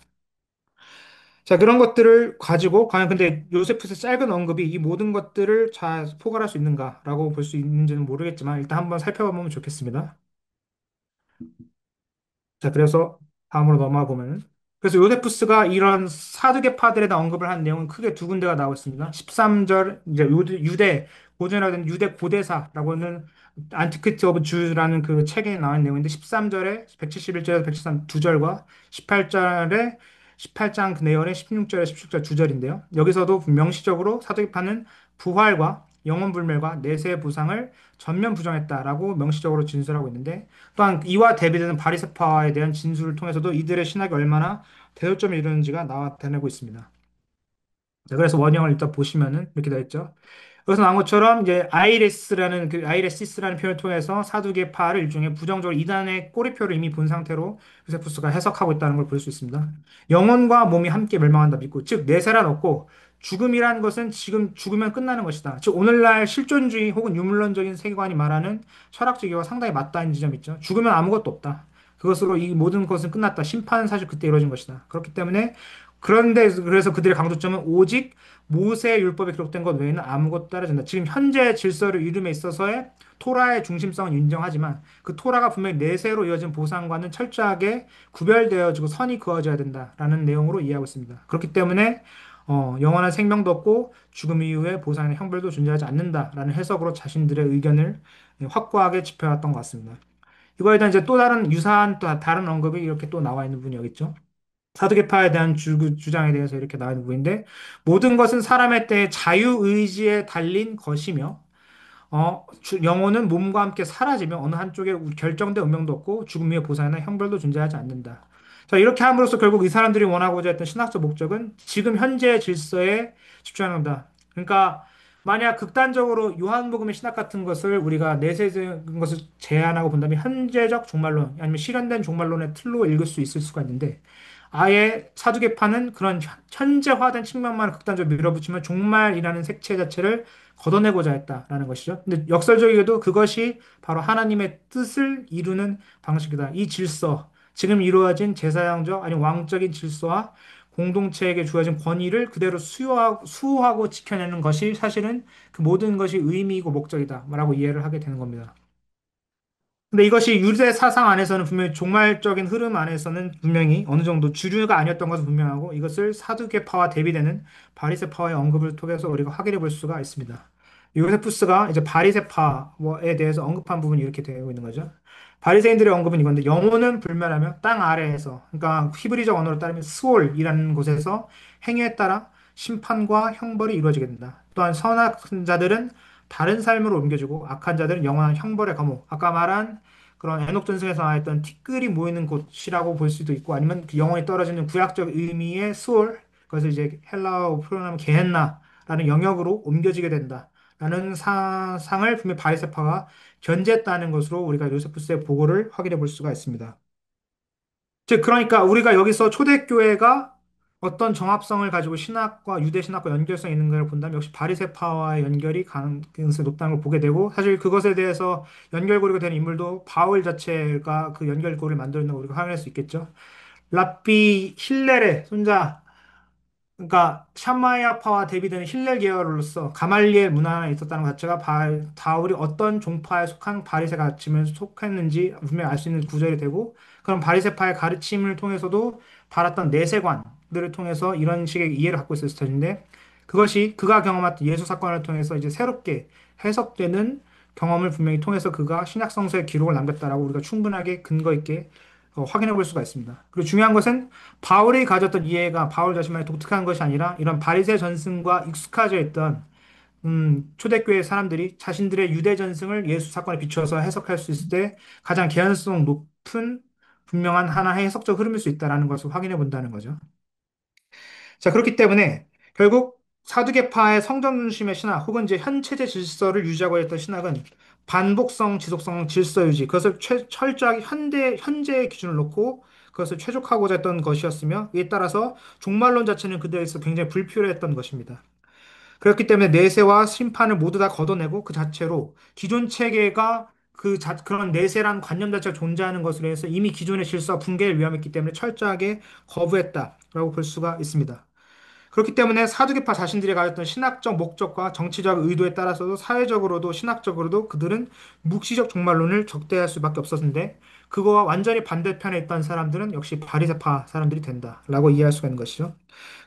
자, 그런 것들을 가지고, 과연 근데 요세프스의 짧은 언급이 이 모든 것들을 잘 포괄할 수 있는가라고 볼 수 있는지는 모르겠지만, 일단 한번 살펴보면 좋겠습니다. 자, 그래서 다음으로 넘어가 보면, 그래서 요세푸스가 이런 사두개파들에 대한 언급을 한 내용은 크게 두 군데가 나오고 있습니다. 13절, 이제 유대, 고전이라든 유대 고대사라고는 안티퀴티 오브 주라는 그 책에 나온 내용인데 13절에 171절에서 173 두 절과 18절에 18장 그 내열의 16절에 17절 두 절인데요. 여기서도 명시적으로 사두개파는 부활과 영원 불멸과 내세 부상을 전면 부정했다라고 명시적으로 진술하고 있는데 또한 이와 대비되는 바리새파에 대한 진술을 통해서도 이들의 신학이 얼마나 대조점을 이루는지가 나타내고 있습니다. 자, 그래서 원형을 일단 보시면은 이렇게 되어 있죠. 여기서 나온 것처럼 이제 아이레시스라는 표현을 통해서 사두개파를 일종의 부정적으로 이단의 꼬리표를 이미 본 상태로 요세푸스가 해석하고 있다는 걸 볼 수 있습니다. 영혼과 몸이 함께 멸망한다 믿고, 즉 내세란 없고 죽음이라는 것은 지금 죽으면 끝나는 것이다. 즉 오늘날 실존주의 혹은 유물론적인 세계관이 말하는 철학주의와 상당히 맞닿는 지점이 있죠. 죽으면 아무것도 없다. 그것으로 이 모든 것은 끝났다. 심판은 사실 그때 이루어진 것이다. 그렇기 때문에 그런데 그래서 그들의 강조점은 오직 모세의 율법에 기록된 것 외에는 아무것도 따르진다. 지금 현재 질서를 이룸에 있어서의 토라의 중심성은 인정하지만 그 토라가 분명히 내세로 이어진 보상과는 철저하게 구별되어지고 선이 그어져야 된다라는 내용으로 이해하고 있습니다. 그렇기 때문에 영원한 생명도 없고 죽음 이후에 보상이나 형벌도 존재하지 않는다라는 해석으로 자신들의 의견을 확고하게 짚어왔던 것 같습니다. 이거에 대한 이제 또 다른 유사한 또 다른 언급이 이렇게 또 나와 있는 부분이 여기 있죠. 사두개파에 대한 주장에 대해서 이렇게 나와 있는 부분인데 모든 것은 사람의 때의 자유의지에 달린 것이며 영혼은 몸과 함께 사라지며 어느 한쪽에 결정된 운명도 없고 죽음 위에 보상이나 형벌도 존재하지 않는다. 자, 이렇게 함으로써 결국 이 사람들이 원하고자 했던 신학적 목적은 지금 현재의 질서에 집중하는 겁니다. 그러니까 만약 극단적으로 요한복음의 신학 같은 것을 우리가 내세적인 것을 제안하고 본다면 현재적 종말론 아니면 실현된 종말론의 틀로 읽을 수 있을 수가 있는데 아예 사두개파는 그런 현재화된 측면만 극단적으로 밀어붙이면 종말이라는 색채 자체를 걷어내고자 했다라는 것이죠. 근데 역설적이게도 그것이 바로 하나님의 뜻을 이루는 방식이다. 이 질서, 지금 이루어진 제사장적 아니 왕적인 질서와 공동체에게 주어진 권위를 그대로 수호하고 지켜내는 것이 사실은 그 모든 것이 의미이고 목적이다라고 이해를 하게 되는 겁니다. 근데 이것이 유대 사상 안에서는 분명히 종말적인 흐름 안에서는 분명히 어느 정도 주류가 아니었던 것은 분명하고 이것을 사두개파와 대비되는 바리새파와의 언급을 통해서 우리가 확인해 볼 수가 있습니다. 요세푸스가 이제 바리새파에 대해서 언급한 부분이 이렇게 되고 있는 거죠. 바리새인들의 언급은 이건데 영혼은 불멸하며 땅 아래에서 그러니까 히브리적 언어로 따르면 스올이라는 곳에서 행위에 따라 심판과 형벌이 이루어지게 된다. 또한 선한 자들은 다른 삶으로 옮겨지고 악한 자들은 영원한 형벌의 감옥. 아까 말한 그런 에녹 전승에서 나왔던 티끌이 모이는 곳이라고 볼 수도 있고 아니면 그 영혼이 떨어지는 구약적 의미의 수올 그것을 이제 헬라어로 표현하면 게헨나라는 영역으로 옮겨지게 된다. 라는 사상을 분명히 바리새파가 견지했다는 것으로 우리가 요세푸스의 보고를 확인해 볼 수가 있습니다. 즉, 그러니까 우리가 여기서 초대교회가 어떤 정합성을 가지고 신학과 유대 신학과 연결성 있는 걸 본다면 역시 바리새파와의 연결이 가능성이 높다는 걸 보게 되고 사실 그것에 대해서 연결고리가 되는 인물도 바울 자체가 그 연결고리를 만들었다는 걸 우리가 확인할 수 있겠죠. 랍비 힐렐의 손자 그러니까 샤마야파와 대비되는 힐렐 계열로서 가말리엘 문화에 있었다는 것 자체가 다울이 어떤 종파에 속한 바리새 가르침에 속했는지 분명히 알 수 있는 구절이 되고 그런 바리새파의 가르침을 통해서도 받았던 내세관들을 통해서 이런 식의 이해를 갖고 있었을 텐데 그것이 그가 경험했던 예수 사건을 통해서 이제 새롭게 해석되는 경험을 분명히 통해서 그가 신약 성서에 기록을 남겼다라고 우리가 충분하게 근거 있게 확인해 볼 수가 있습니다. 그리고 중요한 것은 바울이 가졌던 이해가 바울 자신만의 독특한 것이 아니라 이런 바리새 전승과 익숙해져 있던 초대교회 사람들이 자신들의 유대 전승을 예수 사건에 비추어서 해석할 수 있을 때 가장 개연성 높은 분명한 하나의 해석적 흐름일 수 있다는 것을 확인해 본다는 거죠. 자, 그렇기 때문에 결국 사두개파의 성전 중심의 신학 혹은 이제 현체제 질서를 유지하고 있던 신학은 반복성, 지속성, 질서 유지 그것을 철저하게 현재의 기준을 놓고 그것을 최적화하고자 했던 것이었으며 이에 따라서 종말론 자체는 그들에서 굉장히 불필요했던 것입니다. 그렇기 때문에 내세와 심판을 모두 다 걷어내고 그 자체로 기존 체계가 그런 내세란 관념 자체가 존재하는 것으로 해서 이미 기존의 질서와 붕괴를 위험했기 때문에 철저하게 거부했다라고 볼 수가 있습니다. 그렇기 때문에 사두개파 자신들이 가졌던 신학적 목적과 정치적 의도에 따라서도 사회적으로도 신학적으로도 그들은 묵시적 종말론을 적대할 수밖에 없었는데 그거와 완전히 반대편에 있던 사람들은 역시 바리새파 사람들이 된다라고 이해할 수가 있는 것이죠.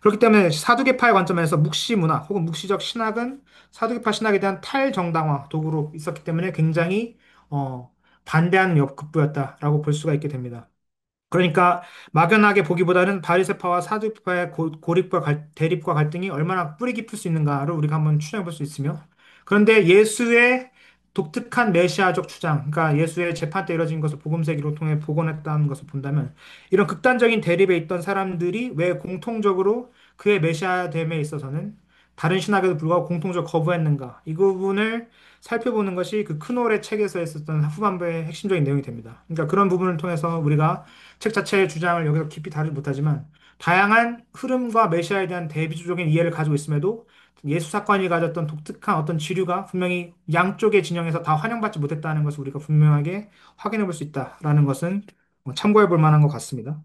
그렇기 때문에 사두개파의 관점에서 묵시 문화 혹은 묵시적 신학은 사두개파 신학에 대한 탈정당화 도구로 있었기 때문에 굉장히 반대하는 급부였다라고 볼 수가 있게 됩니다. 그러니까 막연하게 보기보다는 바리새파와 사두개파의 대립과 갈등이 얼마나 뿌리 깊을 수 있는가를 우리가 한번 추정해 볼 수 있으며 그런데 예수의 독특한 메시아적 주장, 그러니까 예수의 재판 때 이뤄진 것을 복음세기로 통해 복원했다는 것을 본다면 이런 극단적인 대립에 있던 사람들이 왜 공통적으로 그의 메시아됨에 있어서는 다른 신학에도 불구하고 공통적으로 거부했는가 이 부분을 살펴보는 것이 그 크놀의 책에서 있었던 후반부의 핵심적인 내용이 됩니다. 그러니까 그런 부분을 통해서 우리가 책 자체의 주장을 여기서 깊이 다루지 못하지만 다양한 흐름과 메시아에 대한 대비주적인 이해를 가지고 있음에도 예수 사건이 가졌던 독특한 어떤 지류가 분명히 양쪽의 진영에서 다 환영받지 못했다는 것을 우리가 분명하게 확인해 볼 수 있다라는 것은 참고해 볼 만한 것 같습니다.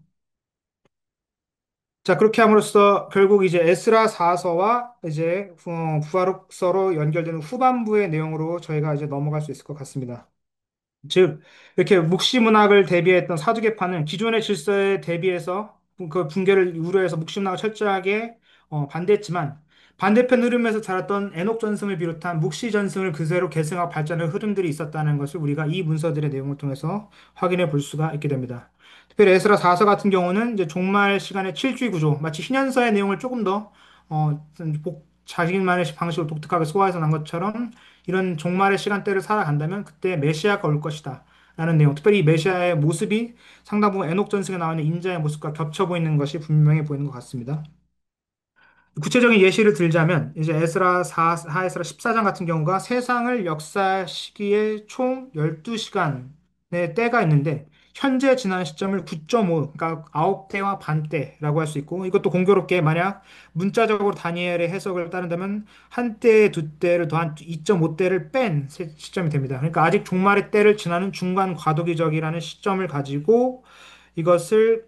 자, 그렇게 함으로써 결국 이제 에스라 4서와 이제 부하록서로 연결되는 후반부의 내용으로 저희가 이제 넘어갈 수 있을 것 같습니다. 즉, 이렇게 묵시문학을 대비했던 사두개파는 기존의 질서에 대비해서 그 붕괴를 우려해서 묵시문학을 철저하게 반대했지만 반대편 흐름에서 자랐던 에녹 전승을 비롯한 묵시 전승을 그대로 계승하고 발전하는 흐름들이 있었다는 것을 우리가 이 문서들의 내용을 통해서 확인해 볼 수가 있게 됩니다. 특별히 에스라 4서 같은 경우는 이제 종말 시간의 칠주의 구조, 마치 희년서의 내용을 조금 더 자기만의 방식으로 독특하게 소화해서 난 것처럼 이런 종말의 시간대를 살아간다면 그때 메시아가 올 것이다. 라는 내용. 특별히 이 메시아의 모습이 상당 부분 에녹 전승에 나와 있는 인자의 모습과 겹쳐 보이는 것이 분명해 보이는 것 같습니다. 구체적인 예시를 들자면 이제 에스라 4, 하에스라 14장 같은 경우가 세상을 역사 시기에 총 12시간의 때가 있는데 현재 지난 시점을 9.5, 그러니까 9대와 반대라고 할 수 있고 이것도 공교롭게 만약 문자적으로 다니엘의 해석을 따른다면 한 때, 두 때를 더한 2.5대를 뺀 시점이 됩니다. 그러니까 아직 종말의 때를 지나는 중간 과도기적이라는 시점을 가지고 이것을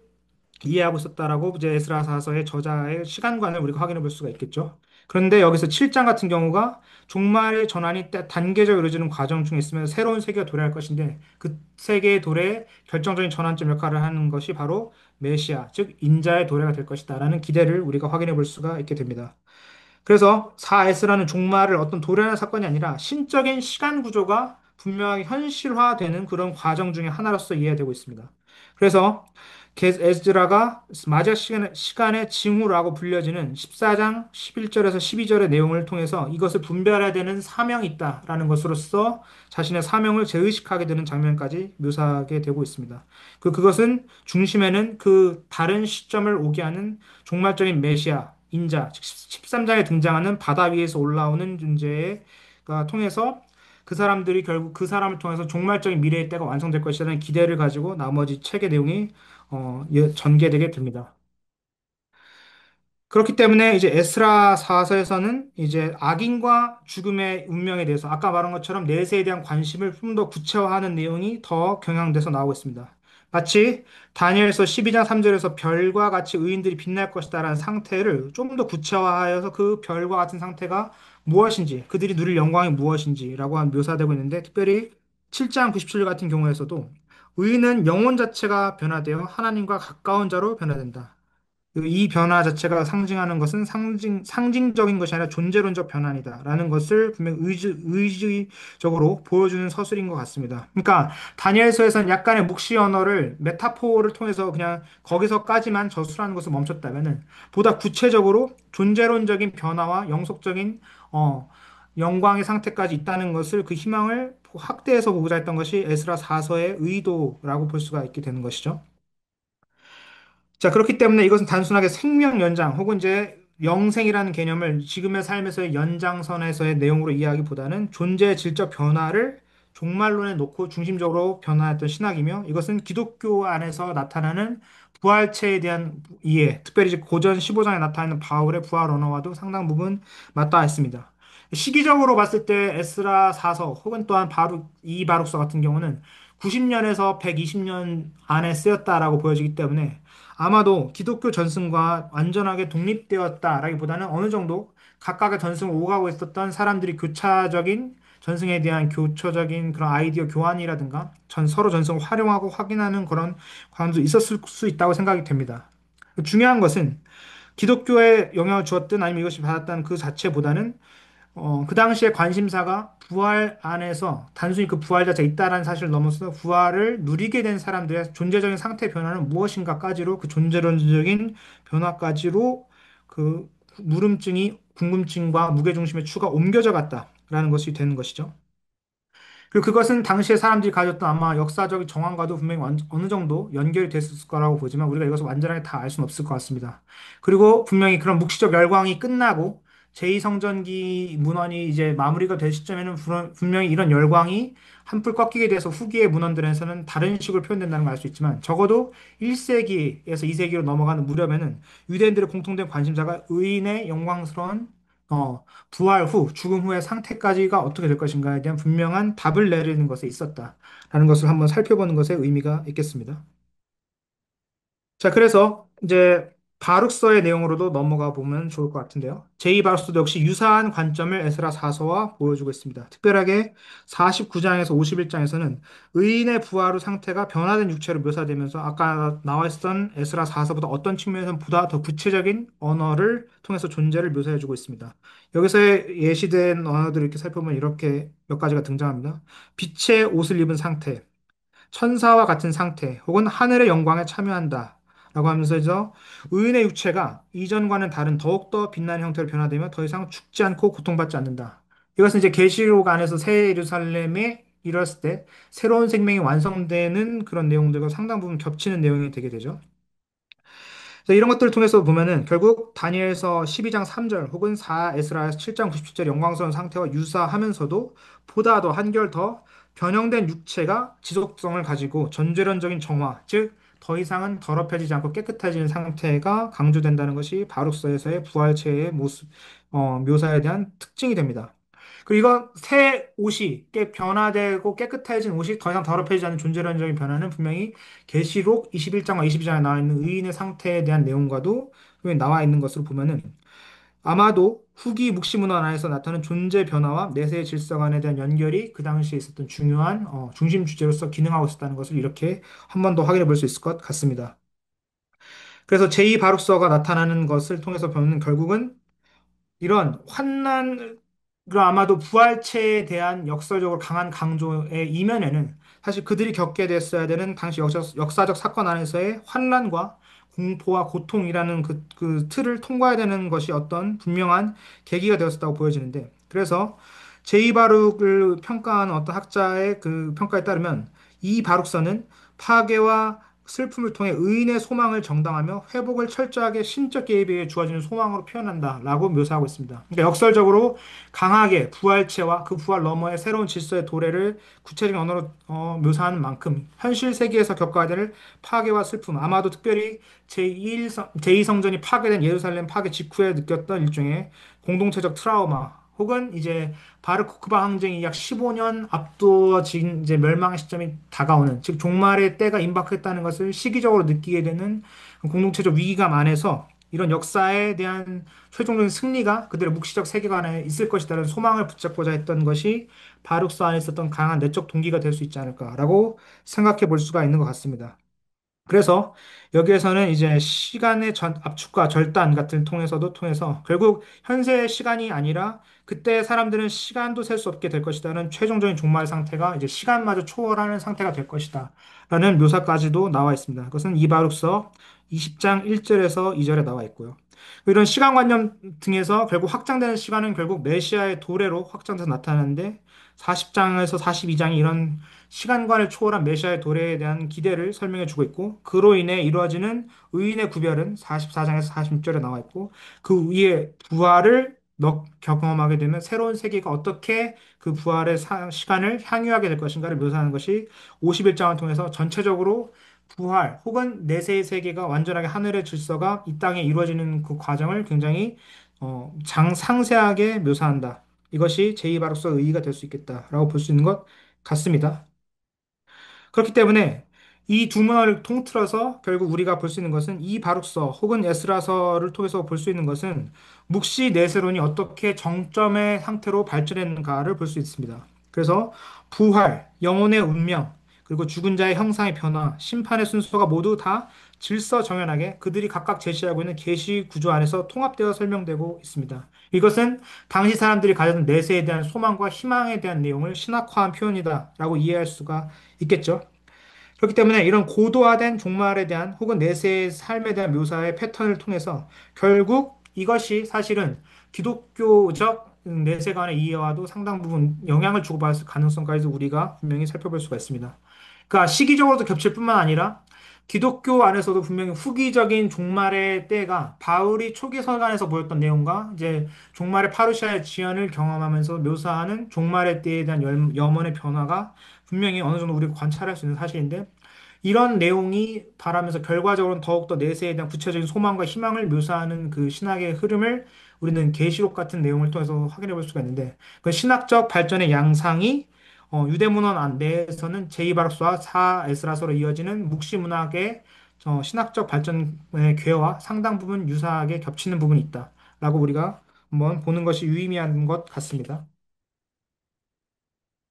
이해하고 있었다라고 이제 에스라사서의 저자의 시간관을 우리가 확인해 볼 수가 있겠죠. 그런데 여기서 7장 같은 경우가 종말의 전환이 단계적으로 이루어지는 과정 중에 있으면 새로운 세계가 도래할 것인데 그 세계의 도래에 결정적인 전환점 역할을 하는 것이 바로 메시아, 즉 인자의 도래가 될 것이다라는 기대를 우리가 확인해 볼 수가 있게 됩니다. 그래서 4S라는 종말을 어떤 도래하는 사건이 아니라 신적인 시간 구조가 분명하게 현실화되는 그런 과정 중에 하나로서 이해되고 있습니다. 그래서 에스드라가 마지막 시간의 징후라고 불려지는 14장 11절에서 12절의 내용을 통해서 이것을 분별해야 되는 사명이 있다라는 것으로서 자신의 사명을 재의식하게 되는 장면까지 묘사하게 되고 있습니다. 그것은 중심에는 그 다른 시점을 오게 하는 종말적인 메시아, 인자, 즉 13장에 등장하는 바다 위에서 올라오는 존재가 통해서 그 사람들이 결국 그 사람을 통해서 종말적인 미래의 때가 완성될 것이라는 기대를 가지고 나머지 책의 내용이 전개되게 됩니다. 그렇기 때문에 이제 에스라 사서에서는 이제 악인과 죽음의 운명에 대해서 아까 말한 것처럼 내세에 대한 관심을 좀 더 구체화하는 내용이 더 경향돼서 나오고 있습니다. 마치 다니엘서 12장 3절에서 별과 같이 의인들이 빛날 것이다라는 상태를 좀 더 구체화하여서 그 별과 같은 상태가 무엇인지, 그들이 누릴 영광이 무엇인지라고 묘사되고 있는데 특별히 7장 97절 같은 경우에서도 의인은 영혼 자체가 변화되어 하나님과 가까운 자로 변화된다. 그이 변화 자체가 상징하는 것은 상징적인 것이 아니라 존재론적 변환이다라는 것을 분명 의지적으로 보여주는 서술인 것 같습니다. 그러니까 다니엘서에서는 약간의 묵시 언어를 메타포를 통해서 그냥 거기서까지만 저술하는 것을 멈췄다면은 보다 구체적으로 존재론적인 변화와 영속적인 어, 영광의 상태까지 있다는 것을 그 희망을 확대해서 보고자 했던 것이 에스라 4서의 의도라고 볼 수가 있게 되는 것이죠. 자, 그렇기 때문에 이것은 단순하게 생명 연장 혹은 이제 영생이라는 개념을 지금의 삶에서의 연장선에서의 내용으로 이해하기보다는 존재의 질적 변화를 종말론에 놓고 중심적으로 변화했던 신학이며 이것은 기독교 안에서 나타나는 부활체에 대한 이해, 특별히 이제 고전 15장에 나타나는 바울의 부활 언어와도 상당 부분 맞닿아 있습니다. 시기적으로 봤을 때 에스라 사서 혹은 또한 이 바룩서 같은 경우는 90년에서 120년 안에 쓰였다라고 보여지기 때문에 아마도 기독교 전승과 완전하게 독립되었다라기보다는 어느 정도 각각의 전승을 오가고 있었던 사람들이 교차적인 전승에 대한 교초적인 그런 아이디어 교환이라든가 서로 전승을 활용하고 확인하는 그런 과정도 있었을 수 있다고 생각이 됩니다. 중요한 것은 기독교에 영향을 주었든 아니면 이것이 받았다는 그 자체보다는 그 당시에 관심사가 부활 안에서 단순히 그 부활 자체가 있다라는 사실을 넘어서 부활을 누리게 된 사람들의 존재적인 상태 변화는 무엇인가까지로 그 존재론적인 변화까지로 그 물음증이 궁금증과 무게중심의 추가 옮겨져 갔다라는 것이 되는 것이죠. 그리고 그것은 당시에 사람들이 가졌던 아마 역사적인 정황과도 분명히 어느 정도 연결이 됐을 거라고 보지만 우리가 이것을 완전하게 다 알 수는 없을 것 같습니다. 그리고 분명히 그런 묵시적 열광이 끝나고 제2성전기 문헌이 이제 마무리가 될 시점에는 분명히 이런 열광이 한풀 꺾이게 돼서 후기의 문헌들에서는 다른 식으로 표현된다는 걸 알 수 있지만 적어도 1세기에서 2세기로 넘어가는 무렵에는 유대인들의 공통된 관심사가 의인의 영광스러운 부활 후, 죽음 후의 상태까지가 어떻게 될 것인가에 대한 분명한 답을 내리는 것에 있었다라는 것을 한번 살펴보는 것에 의미가 있겠습니다. 자, 그래서 이제 바룩서의 내용으로도 넘어가 보면 좋을 것 같은데요. 제2바룩서도 역시 유사한 관점을 에스라 4서와 보여주고 있습니다. 특별하게 49장에서 51장에서는 의인의 부활 후 상태가 변화된 육체로 묘사되면서 아까 나와 있었던 에스라 4서보다 어떤 측면에서는 보다 더 구체적인 언어를 통해서 존재를 묘사해주고 있습니다. 여기서 예시된 언어들을 이렇게 살펴보면 이렇게 몇 가지가 등장합니다. 빛의 옷을 입은 상태, 천사와 같은 상태 혹은 하늘의 영광에 참여한다. 라고 하면서 의인의 육체가 이전과는 다른 더욱더 빛나는 형태로 변화되며 더 이상 죽지 않고 고통받지 않는다. 이것은 이제 계시록 안에서 새 예루살렘에 이뤘을 때 새로운 생명이 완성되는 그런 내용들과 상당 부분 겹치는 내용이 되게 되죠. 그래서 이런 것들을 통해서 보면은 결국 다니엘서 12장 3절 혹은 4 에스라 7장 97절 영광스러운 상태와 유사하면서도 보다 더 한결 더 변형된 육체가 지속성을 가지고 전제론적인 정화, 즉 더 이상은 더럽혀지지 않고 깨끗해지는 상태가 강조된다는 것이 바룩서에서의 부활체의 모습, 묘사에 대한 특징이 됩니다. 그리고 이거 새 옷이 변화되고 깨끗해진 옷이 더 이상 더럽혀지지 않는 존재론적인 변화는 분명히 계시록 21장과 22장에 나와 있는 의인의 상태에 대한 내용과도 분명히 나와 있는 것으로 보면은 아마도 후기 묵시문헌 안에서 나타나는 존재 변화와 내세의 질서 간에 대한 연결이 그 당시에 있었던 중요한 중심 주제로서 기능하고 있었다는 것을 이렇게 한 번 더 확인해 볼 수 있을 것 같습니다. 그래서 제2 바룩서가 나타나는 것을 통해서 보면 결국은 이런 환난을 아마도 부활체에 대한 역사적으로 강한 강조의 이면에는 사실 그들이 겪게 됐어야 되는 당시 역사적 사건 안에서의 환난과 공포와 고통이라는 그 틀을 통과해야 되는 것이 어떤 분명한 계기가 되었다고 보여지는데 그래서 제이바룩을 평가한 어떤 학자의 그 평가에 따르면 이 바룩서는 파괴와 슬픔을 통해 의인의 소망을 정당하며 회복을 철저하게 신적 개입에 의해 주어지는 소망으로 표현한다라고 묘사하고 있습니다. 그러니까 역설적으로 강하게 부활체와 그 부활 너머의 새로운 질서의 도래를 구체적인 언어로 묘사하는 만큼 현실 세계에서 겪어야 될 파괴와 슬픔, 아마도 특별히 제2성전이 파괴된 예루살렘 파괴 직후에 느꼈던 일종의 공동체적 트라우마 혹은 이제 바르코크바 항쟁이 약 15년 앞두어진 이제 멸망의 시점이 다가오는 즉 종말의 때가 임박했다는 것을 시기적으로 느끼게 되는 공동체적 위기감 안에서 이런 역사에 대한 최종적인 승리가 그들의 묵시적 세계관에 있을 것이라는 소망을 붙잡고자 했던 것이 바룩스 안에 있었던 강한 내적 동기가 될 수 있지 않을까라고 생각해 볼 수가 있는 것 같습니다. 그래서 여기에서는 이제 시간의 압축과 절단 같은 통해서 결국 현재의 시간이 아니라 그때 사람들은 시간도 셀 수 없게 될 것이다는 최종적인 종말 상태가 이제 시간마저 초월하는 상태가 될 것이다. 라는 묘사까지도 나와 있습니다. 그것은 이바룩서 20장 1절에서 2절에 나와 있고요. 이런 시간관념 등에서 결국 확장되는 시간은 결국 메시아의 도래로 확장돼서 나타나는데 40장에서 42장이 이런 시간관을 초월한 메시아의 도래에 대한 기대를 설명해 주고 있고 그로 인해 이루어지는 의인의 구별은 44장에서 46절에 나와 있고 그 위에 부활을 경험하게 되면 새로운 세계가 어떻게 그 부활의 시간을 향유하게 될 것인가를 묘사하는 것이 51장을 통해서 전체적으로 부활 혹은 내세의 세계가 완전하게 하늘의 질서가 이 땅에 이루어지는 그 과정을 굉장히 상세하게 묘사한다. 이것이 제2바로서 의의가 될 수 있겠다라고 볼 수 있는 것 같습니다. 그렇기 때문에 이 두 문화를 통틀어서 결국 우리가 볼 수 있는 것은 이 바룩서 혹은 에스라서를 통해서 볼 수 있는 것은 묵시 내세론이 어떻게 정점의 상태로 발전했는가를 볼 수 있습니다. 그래서 부활, 영혼의 운명, 그리고 죽은 자의 형상의 변화, 심판의 순서가 모두 다 질서정연하게 그들이 각각 제시하고 있는 계시 구조 안에서 통합되어 설명되고 있습니다. 이것은 당시 사람들이 가졌던 내세에 대한 소망과 희망에 대한 내용을 신학화한 표현이다라고 이해할 수가 있겠죠. 그렇기 때문에 이런 고도화된 종말에 대한 혹은 내세의 삶에 대한 묘사의 패턴을 통해서 결국 이것이 사실은 기독교적 내세관의 이해와도 상당 부분 영향을 주고받을 가능성까지도 우리가 분명히 살펴볼 수가 있습니다. 그러니까 시기적으로도 겹칠 뿐만 아니라 기독교 안에서도 분명히 후기적인 종말의 때가 바울이 초기 서간에서 보였던 내용과 이제 종말의 파루시아의 지연을 경험하면서 묘사하는 종말의 때에 대한 염원의 변화가 분명히 어느 정도 우리가 관찰할 수 있는 사실인데 이런 내용이 바라면서 결과적으로는 더욱더 내세에 대한 구체적인 소망과 희망을 묘사하는 그 신학의 흐름을 우리는 계시록 같은 내용을 통해서 확인해 볼 수가 있는데 그 신학적 발전의 양상이 유대문헌 안 내에서는 제2바락스와 4에스라서로 이어지는 묵시문학의 신학적 발전의 궤와 상당 부분 유사하게 겹치는 부분이 있다라고 우리가 한번 보는 것이 유의미한 것 같습니다.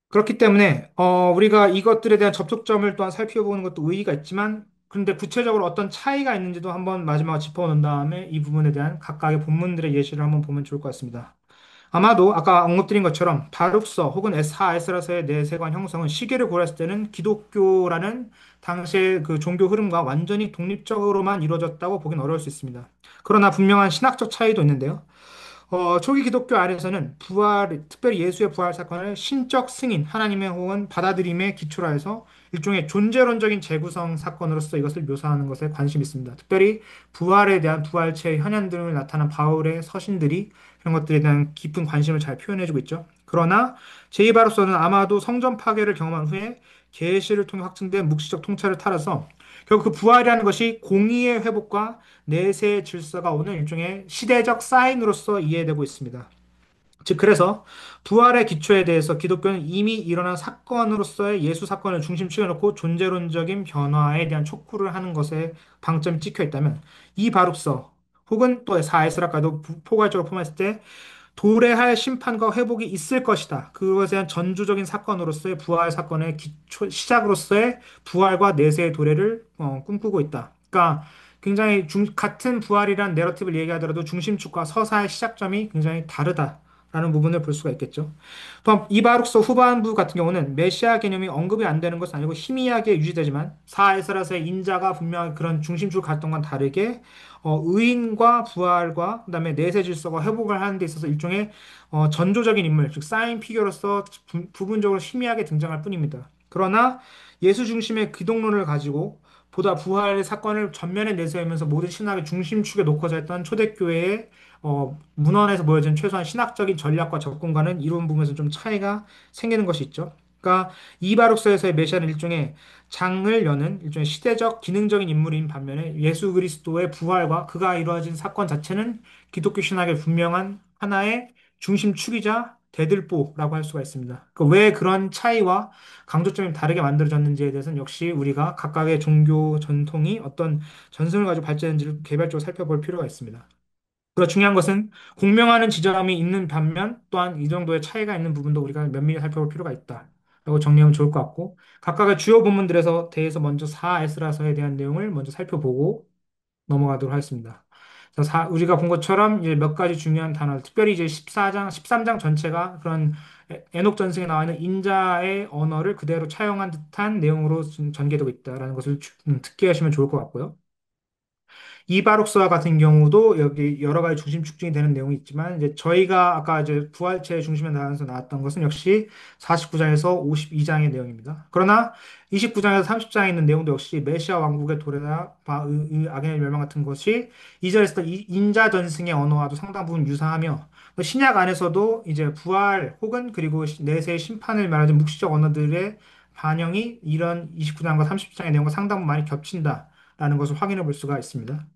그렇기 때문에 우리가 이것들에 대한 접촉점을 또한 살펴보는 것도 의의가 있지만 그런데 구체적으로 어떤 차이가 있는지도 한번 마지막으로 짚어놓은 다음에 이 부분에 대한 각각의 본문들의 예시를 한번 보면 좋을 것 같습니다. 아마도 아까 언급드린 것처럼 바룩서 혹은 에스하 에스라서의 내세관 형성은 시계를 고렸을 때는 기독교라는 당시의 그 종교 흐름과 완전히 독립적으로만 이루어졌다고 보긴 어려울 수 있습니다. 그러나 분명한 신학적 차이도 있는데요. 초기 기독교 안에서는 부활, 특별히 예수의 부활 사건을 신적 승인, 하나님의 혹은 받아들임에 기초로 해서 일종의 존재론적인 재구성 사건으로서 이것을 묘사하는 것에 관심이 있습니다. 특별히 부활에 대한 부활체의 현현 등을 나타난 바울의 서신들이 이런 것들에 대한 깊은 관심을 잘 표현해주고 있죠. 그러나 제2바로서는 아마도 성전 파괴를 경험한 후에 계시를 통해 확증된 묵시적 통찰을 따라서 결국 그 부활이라는 것이 공의의 회복과 내세의 질서가 오는 일종의 시대적 사인으로서 이해되고 있습니다. 즉, 그래서 부활의 기초에 대해서 기독교는 이미 일어난 사건으로서의 예수 사건을 중심축에 놓고 존재론적인 변화에 대한 촉구를 하는 것에 방점이 찍혀 있다면 이 바룩서 혹은 또 사에스라까도 포괄적으로 포함했을 때 도래할 심판과 회복이 있을 것이다. 그것에 대한 전주적인 사건으로서의 부활 사건의 기초, 시작으로서의 부활과 내세의 도래를 꿈꾸고 있다. 그러니까 굉장히 같은 부활이란 내러티브를 얘기하더라도 중심축과 서사의 시작점이 굉장히 다르다라는 부분을 볼 수가 있겠죠. 또한 이바룩서 후반부 같은 경우는 메시아 개념이 언급이 안 되는 것은 아니고 희미하게 유지되지만 사에스라서의 인자가 분명히 그런 중심축 갈등과는 다르게 의인과 부활과 그다음에 내세 질서가 회복을 하는 데 있어서 일종의 전조적인 인물, 즉 사인 피규어로서 부분적으로 희미하게 등장할 뿐입니다. 그러나 예수 중심의 기독론을 가지고 보다 부활의 사건을 전면에 내세우면서 모든 신학의 중심축에 놓고자 했던 초대교회의 문헌에서 보여진 최소한 신학적인 전략과 접근과는 이런 부분에서 좀 차이가 생기는 것이 있죠. 그러니까 이바룩서에서의 메시아는 일종의 장을 여는 일종의 시대적 기능적인 인물인 반면에 예수 그리스도의 부활과 그가 이루어진 사건 자체는 기독교 신학의 분명한 하나의 중심축이자 대들보라고 할 수가 있습니다. 왜 그런 차이와 강조점이 다르게 만들어졌는지에 대해서는 역시 우리가 각각의 종교 전통이 어떤 전승을 가지고 발전했는지를 개별적으로 살펴볼 필요가 있습니다. 그리고 중요한 것은 공명하는 지점이 있는 반면 또한 이 정도의 차이가 있는 부분도 우리가 면밀히 살펴볼 필요가 있다. 라고 정리하면 좋을 것 같고 각각의 주요 본문들에서 대해서 먼저 4에스라서에 대한 내용을 먼저 살펴보고 넘어가도록 하겠습니다. 그래서 우리가 본 것처럼 이제 몇 가지 중요한 단어, 특별히 이제 14장, 13장 전체가 그런 에녹 전승에 나와 있는 인자의 언어를 그대로 차용한 듯한 내용으로 전개되고 있다라는 것을 특기하시면 좋을 것 같고요. 이바룩스와 같은 경우도 여기 여러 가지 중심 축진이 되는 내용이 있지만 이제 저희가 아까 이제 부활체의 중심에 나와서 나왔던 것은 역시 49장에서 52장의 내용입니다. 그러나 29장에서 30장에 있는 내용도 역시 메시아 왕국의 도래나 악인의 멸망 같은 것이 이절에서 인자 전승의 언어와도 상당 부분 유사하며 뭐 신약 안에서도 이제 부활 혹은 그리고 내세의 심판을 말하는 묵시적 언어들의 반영이 이런 29장과 30장의 내용과 상당 부분 많이 겹친다라는 것을 확인해 볼 수가 있습니다.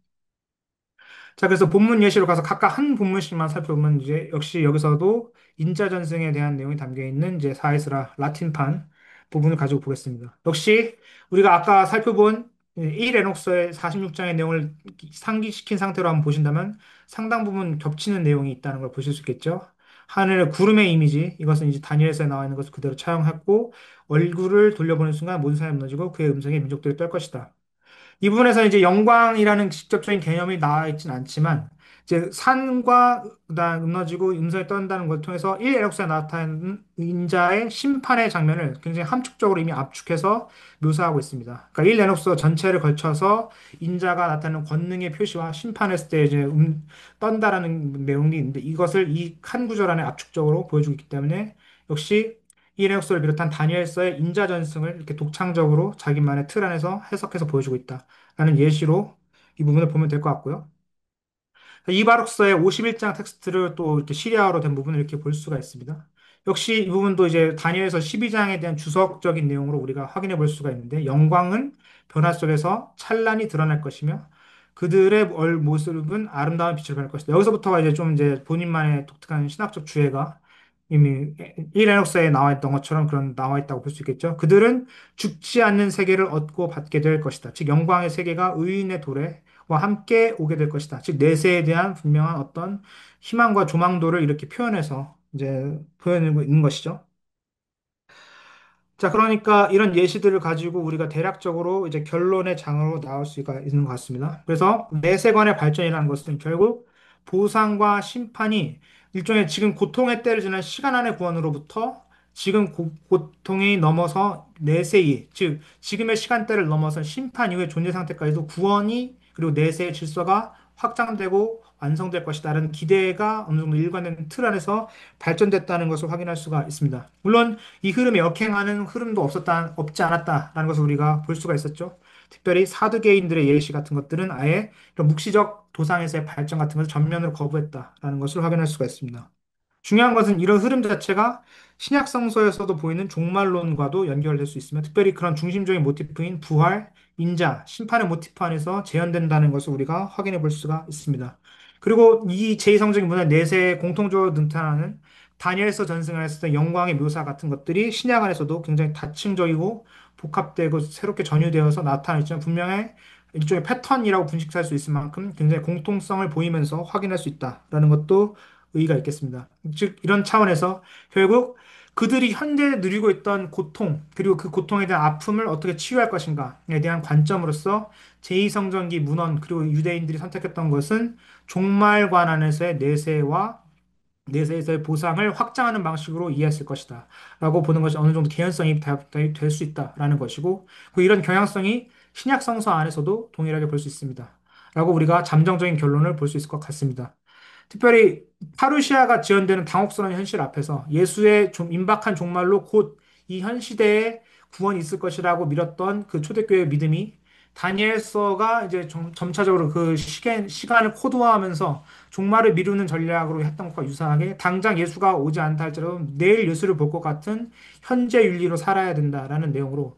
자, 그래서 본문 예시로 가서 각각 한 본문씩만 살펴보면 이제 역시 여기서도 인자 전승에 대한 내용이 담겨 있는 이제 사에스라 라틴판 부분을 가지고 보겠습니다. 역시 우리가 아까 살펴본 이 레녹스의 46장의 내용을 상기시킨 상태로 한번 보신다면 상당 부분 겹치는 내용이 있다는 걸 보실 수 있겠죠. 하늘의 구름의 이미지, 이것은 이제 다니엘서에 나와 있는 것을 그대로 차용했고, 얼굴을 돌려보는 순간 모든 사람이 무너지고 그의 음성에 민족들이 떨 것이다. 이 부분에서 이제 영광이라는 직접적인 개념이 나와 있진 않지만 이제 산과 그다음 무너지고 음성이 떤다는 걸 통해서 1에럭스에 나타나는 인자의 심판의 장면을 굉장히 함축적으로 이미 압축해서 묘사하고 있습니다. 그러니까 1에럭스 전체를 걸쳐서 인자가 나타나는 권능의 표시와 심판했을 때 이제 떤다라는 내용이 있는데 이것을 이 한 구절 안에 압축적으로 보여주고 있기 때문에 역시 이레옥스를 비롯한 다니엘서의 인자 전승을 이렇게 독창적으로 자기만의 틀 안에서 해석해서 보여주고 있다라는 예시로 이 부분을 보면 될 것 같고요. 이바룩서의 51장 텍스트를 또 이렇게 시리아어로 된 부분을 이렇게 볼 수가 있습니다. 역시 이 부분도 이제 다니엘서 12장에 대한 주석적인 내용으로 우리가 확인해 볼 수가 있는데 영광은 변화 속에서 찬란히 드러날 것이며 그들의 얼 모습은 아름다운 빛을 발할 것이다. 여기서부터가 이제 좀 이제 본인만의 독특한 신학적 주해가 이미 이레녹스에 나와 있던 것처럼 그런 나와 있다고 볼 수 있겠죠. 그들은 죽지 않는 세계를 얻고 받게 될 것이다. 즉 영광의 세계가 의인의 도래와 함께 오게 될 것이다. 즉 내세에 대한 분명한 어떤 희망과 조망도를 이렇게 표현해서 이제 표현하고 있는 것이죠. 자, 그러니까 이런 예시들을 가지고 우리가 대략적으로 이제 결론의 장으로 나올 수가 있는 것 같습니다. 그래서 내세관의 발전이라는 것은 결국 보상과 심판이 일종의 지금 고통의 때를 지난 시간 안의 구원으로부터 지금 고통이 넘어서 내세이, 즉 지금의 시간대를 넘어서 심판 이후의 존재 상태까지도 구원이 그리고 내세의 질서가 확장되고 완성될 것이다라는 기대가 어느 정도 일관된 틀 안에서 발전됐다는 것을 확인할 수가 있습니다. 물론 이 흐름에 역행하는 흐름도 없지 않았다라는 것을 우리가 볼 수가 있었죠. 특별히 사두개인들의 예시 같은 것들은 아예 이런 묵시적 도상에서의 발전 같은 것을 전면으로 거부했다라는 것을 확인할 수가 있습니다. 중요한 것은 이런 흐름 자체가 신약 성서에서도 보이는 종말론과도 연결될 수 있으며 특별히 그런 중심적인 모티프인 부활, 인자, 심판의 모티프 안에서 재현된다는 것을 우리가 확인해 볼 수가 있습니다. 그리고 이 제2성적인 문화 내세에 공통적으로 나타나는 다니엘서 전승을 했을 때 영광의 묘사 같은 것들이 신약 안에서도 굉장히 다층적이고 복합되고 새롭게 전유되어서 나타나있지만 분명히 일종의 패턴이라고 분식할 수 있을 만큼 굉장히 공통성을 보이면서 확인할 수 있다라는 것도 의의가 있겠습니다. 즉, 이런 차원에서 결국 그들이 현재 누리고 있던 고통, 그리고 그 고통에 대한 아픔을 어떻게 치유할 것인가에 대한 관점으로서 제2성전기 문헌, 그리고 유대인들이 선택했던 것은 종말관 안에서의 내세에서의 보상을 확장하는 방식으로 이해했을 것이다. 라고 보는 것이 어느 정도 개연성이 될 수 있다라는 것이고, 그 이런 경향성이 신약 성서 안에서도 동일하게 볼 수 있습니다. 라고 우리가 잠정적인 결론을 볼 수 있을 것 같습니다. 특별히 파루시아가 지연되는 당혹스러운 현실 앞에서 예수의 좀 임박한 종말로 곧 이 현 시대에 구원이 있을 것이라고 믿었던 그 초대교회의 믿음이 다니엘서가 이제 점차적으로 그 시간을 코드화하면서 종말을 미루는 전략으로 했던 것과 유사하게 당장 예수가 오지 않다 할지라도 내일 예수를 볼 것 같은 현재 윤리로 살아야 된다라는 내용으로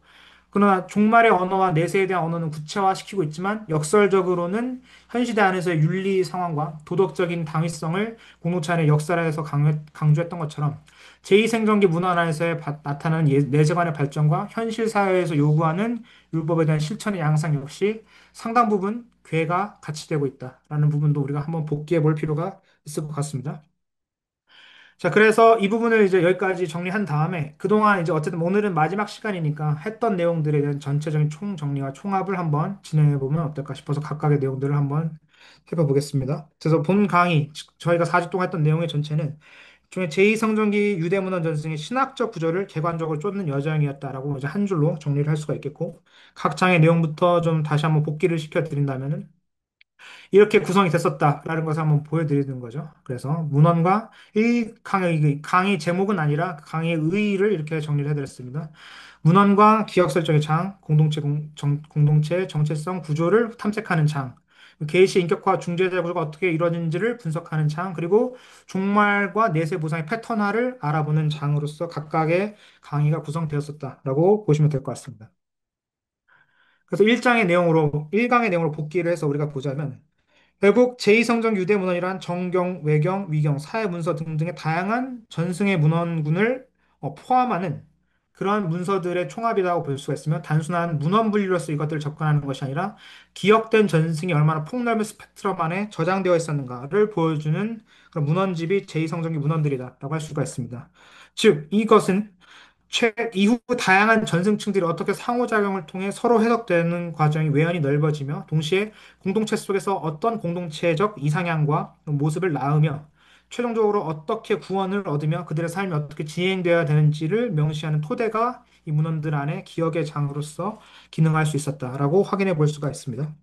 그러나 종말의 언어와 내세에 대한 언어는 구체화시키고 있지만 역설적으로는 현 시대 안에서의 윤리 상황과 도덕적인 당위성을 공동체 안의 역사에서 강조했던 것처럼 제2생존기 문화 안에서 나타나는 내세관의 발전과 현실 사회에서 요구하는 율법에 대한 실천의 양상 역시 상당 부분 괴가 같이 되고 있다라는 부분도 우리가 한번 복기해 볼 필요가 있을 것 같습니다. 자, 그래서 이 부분을 이제 여기까지 정리한 다음에 그동안 이제 어쨌든 오늘은 마지막 시간이니까 했던 내용들에 대한 전체적인 총정리와 총합을 한번 진행해 보면 어떨까 싶어서 각각의 내용들을 한번 해봐보겠습니다. 그래서 본 강의, 즉 저희가 4주 동안 했던 내용의 전체는 중에 제2성전기 유대문헌 전승의 신학적 구조를 객관적으로 쫓는 여정이었다라고 이제 한 줄로 정리를 할 수가 있겠고 각 장의 내용부터 좀 다시 한번 복기를 시켜드린다면은 이렇게 구성이 됐었다라는 것을 한번 보여드리는 거죠. 그래서 문헌과 이 강의 제목은 아니라 그 강의의 의의를 이렇게 정리를 해드렸습니다. 문헌과 기억 설정의 장, 공동체 정체성 구조를 탐색하는 장, 계시 인격화 중재자 구조가 어떻게 이루어지는지를 분석하는 장, 그리고 종말과 내세 보상의 패턴화를 알아보는 장으로서 각각의 강의가 구성되었었다라고 보시면 될 것 같습니다. 그래서 1강의 내용으로 복기를 해서 우리가 보자면 결국 제2성전 유대문헌이란 정경, 외경, 위경, 사회문서 등등의 다양한 전승의 문헌군을 포함하는 그런 문서들의 총합이라고 볼 수가 있으며 단순한 문헌 분류로서 이것들을 접근하는 것이 아니라 기억된 전승이 얼마나 폭넓은 스펙트럼 안에 저장되어 있었는가를 보여주는 그런 문헌집이 제2성정기 문헌들이다라고 할 수가 있습니다. 즉, 이것은 이후 다양한 전승층들이 어떻게 상호작용을 통해 서로 해석되는 과정이 외연이 넓어지며 동시에 공동체 속에서 어떤 공동체적 이상향과 모습을 낳으며 최종적으로 어떻게 구원을 얻으며 그들의 삶이 어떻게 진행되어야 되는지를 명시하는 토대가 이 문헌들 안에 기억의 장으로서 기능할 수 있었다라고 확인해 볼 수가 있습니다.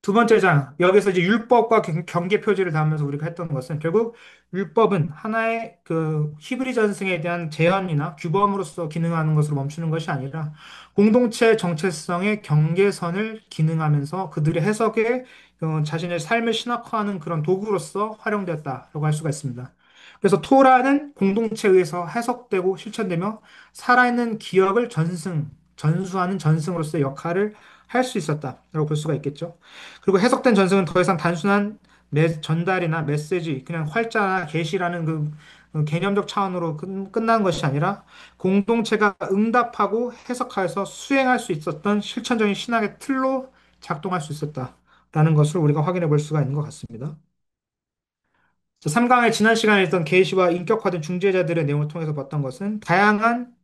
두 번째 장, 여기서 이제 율법과 경계 표지를 담으면서 우리가 했던 것은 결국 율법은 하나의 그 히브리 전승에 대한 제한이나 규범으로서 기능하는 것으로 멈추는 것이 아니라 공동체 정체성의 경계선을 기능하면서 그들의 해석에 자신의 삶을 신학화하는 그런 도구로서 활용되었다라고 할 수가 있습니다. 그래서 토라는 공동체에 의해서 해석되고 실천되며 살아있는 기억을 전수하는 전승으로서의 역할을 할 수 있었다라고 볼 수가 있겠죠. 그리고 해석된 전승은 더 이상 단순한 전달이나 메시지, 그냥 활자나 계시라는 그 개념적 차원으로 끝난 것이 아니라 공동체가 응답하고 해석하여서 수행할 수 있었던 실천적인 신학의 틀로 작동할 수 있었다라는 것을 우리가 확인해 볼 수가 있는 것 같습니다. 3강의 지난 시간에 있던 계시와 인격화된 중재자들의 내용을 통해서 봤던 것은 다양한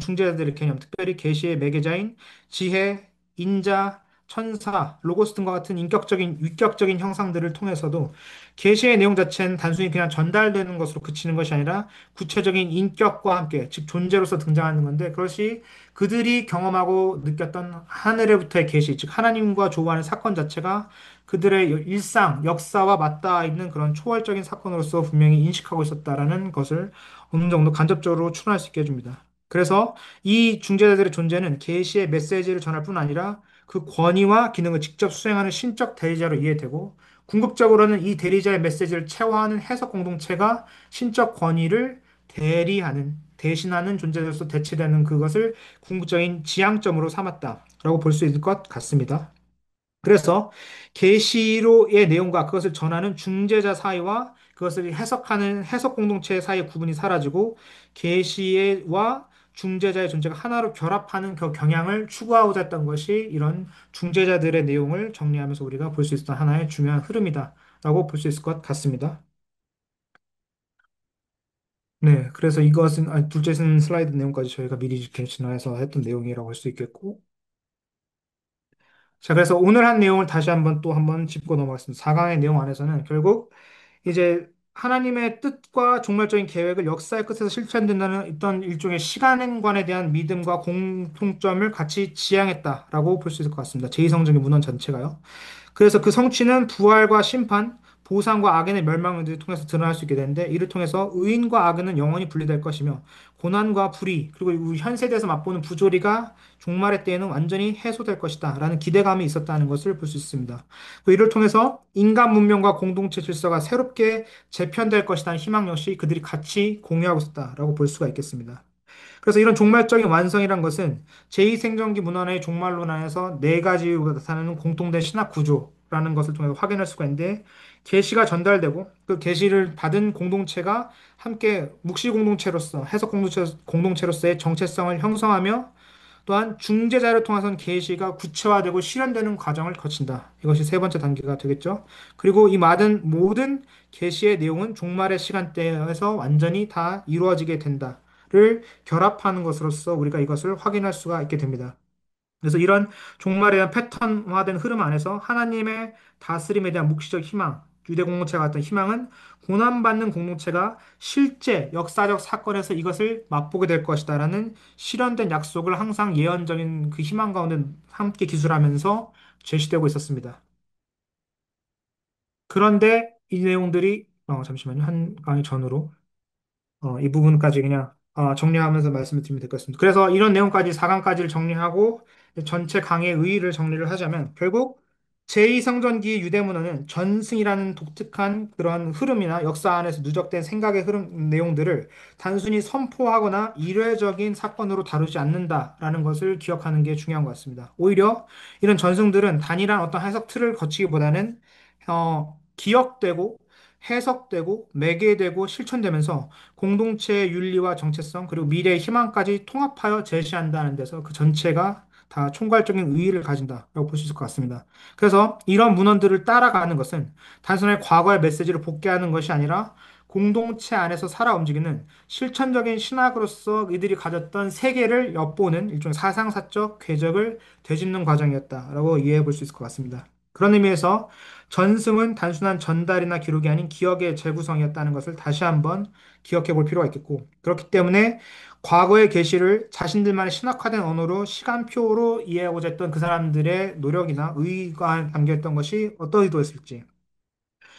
중재자들의 개념, 특별히 계시의 매개자인 지혜, 인자, 천사, 로고스 등과 같은 인격적인, 위격적인 형상들을 통해서도 계시의 내용 자체는 단순히 그냥 전달되는 것으로 그치는 것이 아니라 구체적인 인격과 함께, 즉 존재로서 등장하는 건데 그것이 그들이 경험하고 느꼈던 하늘에부터의 계시, 즉 하나님과 조우하는 사건 자체가 그들의 일상, 역사와 맞닿아 있는 그런 초월적인 사건으로서 분명히 인식하고 있었다라는 것을 어느 정도 간접적으로 추론할 수 있게 해줍니다. 그래서 이 중재자들의 존재는 계시의 메시지를 전할 뿐 아니라 그 권위와 기능을 직접 수행하는 신적 대리자로 이해되고 궁극적으로는 이 대리자의 메시지를 체화하는 해석 공동체가 신적 권위를 대신하는 존재로서 대체되는 그것을 궁극적인 지향점으로 삼았다라고 볼 수 있을 것 같습니다. 그래서 계시로의 내용과 그것을 전하는 중재자 사이와 그것을 해석하는 해석 공동체 사이의 구분이 사라지고 계시와 중재자의 존재가 하나로 결합하는 그 경향을 추구하고자 했던 것이 이런 중재자들의 내용을 정리하면서 우리가 볼 수 있었던 하나의 중요한 흐름이다라고 볼 수 있을 것 같습니다. 네, 그래서 이것은 둘째 슬라이드 내용까지 저희가 미리 이렇게 진화해서 했던 내용이라고 할 수 있겠고, 자, 그래서 오늘 한 내용을 다시 한번 또 한번 짚고 넘어가겠습니다. 4강의 내용 안에서는 결국 이제 하나님의 뜻과 종말적인 계획을 역사의 끝에서 실천된다는 어떤 일종의 시간관에 대한 믿음과 공통점을 같이 지향했다라고 볼 수 있을 것 같습니다. 제2성경의 문헌 전체가요. 그래서 그 성취는 부활과 심판, 보상과 악인의 멸망을 통해서 드러날 수 있게 되는데 이를 통해서 의인과 악인은 영원히 분리될 것이며 고난과 불의 그리고 우리 현 세대에서 맛보는 부조리가 종말의 때에는 완전히 해소될 것이다 라는 기대감이 있었다는 것을 볼 수 있습니다. 또 이를 통해서 인간 문명과 공동체 질서가 새롭게 재편될 것이라는 희망 역시 그들이 같이 공유하고 있었다라고 볼 수가 있겠습니다. 그래서 이런 종말적인 완성이란 것은 제2생존기 문헌의 종말론안에서 네 가지로 나타나는 공통된 신학 구조라는 것을 통해서 확인할 수가 있는데 계시가 전달되고 그 계시를 받은 공동체가 함께 묵시 공동체로서 해석 공동체로서의 정체성을 형성하며 또한 중재자를 통해서는 계시가 구체화되고 실현되는 과정을 거친다. 이것이 세 번째 단계가 되겠죠. 그리고 이 모든 계시의 내용은 종말의 시간대에서 완전히 다 이루어지게 된다를 결합하는 것으로서 우리가 이것을 확인할 수가 있게 됩니다. 그래서 이런 종말에 대한 패턴화된 흐름 안에서 하나님의 다스림에 대한 묵시적 희망, 유대 공동체가 갖던 희망은 고난받는 공동체가 실제 역사적 사건에서 이것을 맛보게 될 것이다라는 실현된 약속을 항상 예언적인 그 희망 가운데 함께 기술하면서 제시되고 있었습니다. 그런데 이 내용들이 잠시만요. 한 강의 전으로 이 부분까지 그냥 정리하면서 말씀을 드리면 될 것 같습니다. 그래서 이런 내용까지 4강까지를 정리하고 전체 강의 의의를 정리를 하자면 결국 제2성전기 유대문헌은 전승이라는 독특한 그런 흐름이나 역사 안에서 누적된 생각의 흐름 내용들을 단순히 선포하거나 일회적인 사건으로 다루지 않는다라는 것을 기억하는 게 중요한 것 같습니다. 오히려 이런 전승들은 단일한 어떤 해석 틀을 거치기보다는 기억되고 해석되고 매개되고 실천되면서 공동체의 윤리와 정체성 그리고 미래의 희망까지 통합하여 제시한다는 데서 그 전체가 다 총괄적인 의의를 가진다라고 볼 수 있을 것 같습니다. 그래서 이런 문헌들을 따라가는 것은 단순히 과거의 메시지를 복귀하는 것이 아니라 공동체 안에서 살아 움직이는 실천적인 신학으로서 이들이 가졌던 세계를 엿보는 일종의 사상사적 궤적을 되짚는 과정이었다라고 이해해 볼 수 있을 것 같습니다. 그런 의미에서 전승은 단순한 전달이나 기록이 아닌 기억의 재구성이었다는 것을 다시 한번 기억해 볼 필요가 있겠고, 그렇기 때문에 과거의 계시를 자신들만의 신학화된 언어로 시간표로 이해하고자 했던 그 사람들의 노력이나 의의가 담겨 있던 것이 어떤 의도였을지,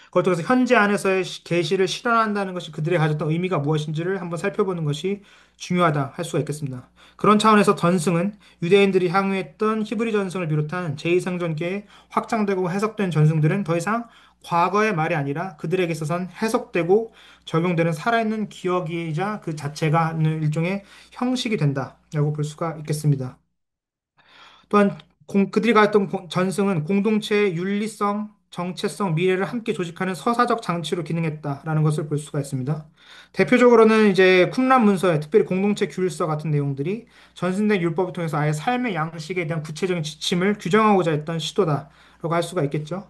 그걸 통해서 현재 안에서의 계시를 실현한다는 것이 그들이 가졌던 의미가 무엇인지를 한번 살펴보는 것이 중요하다 할 수가 있겠습니다. 그런 차원에서 전승은 유대인들이 향유했던 히브리 전승을 비롯한 제2성전계에 확장되고 해석된 전승들은 더 이상 과거의 말이 아니라 그들에게 있어서는 해석되고 적용되는 살아있는 기억이자 그 자체가 일종의 형식이 된다라고 볼 수가 있겠습니다. 또한 그들이 가졌던 전승은 공동체의 윤리성, 정체성, 미래를 함께 조직하는 서사적 장치로 기능했다라는 것을 볼 수가 있습니다. 대표적으로는 이제 쿰란 문서에 특별히 공동체 규율서 같은 내용들이 전승된 율법을 통해서 아예 삶의 양식에 대한 구체적인 지침을 규정하고자 했던 시도다라고 할 수가 있겠죠.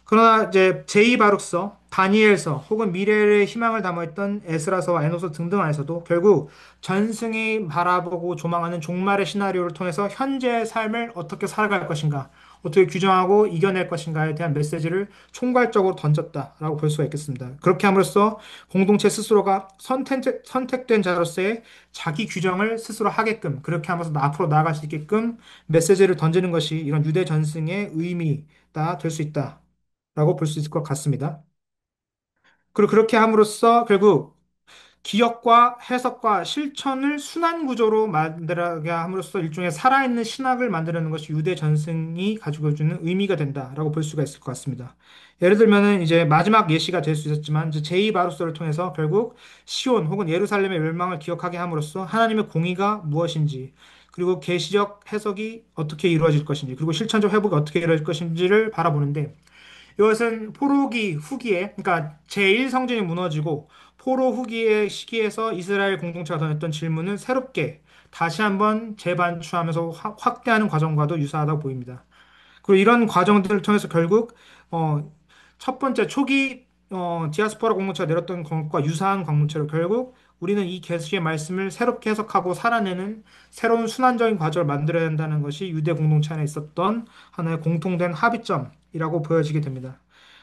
그러나 이제 제2바룩서, 다니엘서 혹은 미래의 희망을 담아있던 에스라서와 에노서 등등 안에서도 결국 전승이 바라보고 조망하는 종말의 시나리오를 통해서 현재의 삶을 어떻게 살아갈 것인가, 어떻게 규정하고 이겨낼 것인가에 대한 메시지를 총괄적으로 던졌다라고 볼 수가 있겠습니다. 그렇게 함으로써 공동체 스스로가 선택된 자로서의 자기 규정을 스스로 하게끔, 그렇게 하면서 앞으로 나아갈 수 있게끔 메시지를 던지는 것이 이런 유대 전승의 의미다 될 수 있다. 라고 볼 수 있을 것 같습니다. 그리고 그렇게 함으로써 결국 기억과 해석과 실천을 순환 구조로 만들게 함으로써 일종의 살아있는 신학을 만들어내는 것이 유대 전승이 가지고 주는 의미가 된다라고 볼 수가 있을 것 같습니다. 예를 들면은 이제 마지막 예시가 될 수 있었지만 이제 제2 바루스를 통해서 결국 시온 혹은 예루살렘의 멸망을 기억하게 함으로써 하나님의 공의가 무엇인지 그리고 계시적 해석이 어떻게 이루어질 것인지 그리고 실천적 회복이 어떻게 이루어질 것인지를 바라보는데 이것은 포로기 후기에, 그러니까 제1성전이 무너지고 포로 후기의 시기에서 이스라엘 공동체가 던졌던 질문을 새롭게 다시 한번 재반추하면서 확대하는 과정과도 유사하다고 보입니다. 그리고 이런 과정들을 통해서 결국 어, 첫 번째 초기 디아스포라 공동체가 내렸던 것과 유사한 공동체로 결국 우리는 이 계시의 말씀을 새롭게 해석하고 살아내는 새로운 순환적인 과정을 만들어야 한다는 것이 유대 공동체 안에 있었던 하나의 공통된 합의점이라고 보여지게 됩니다.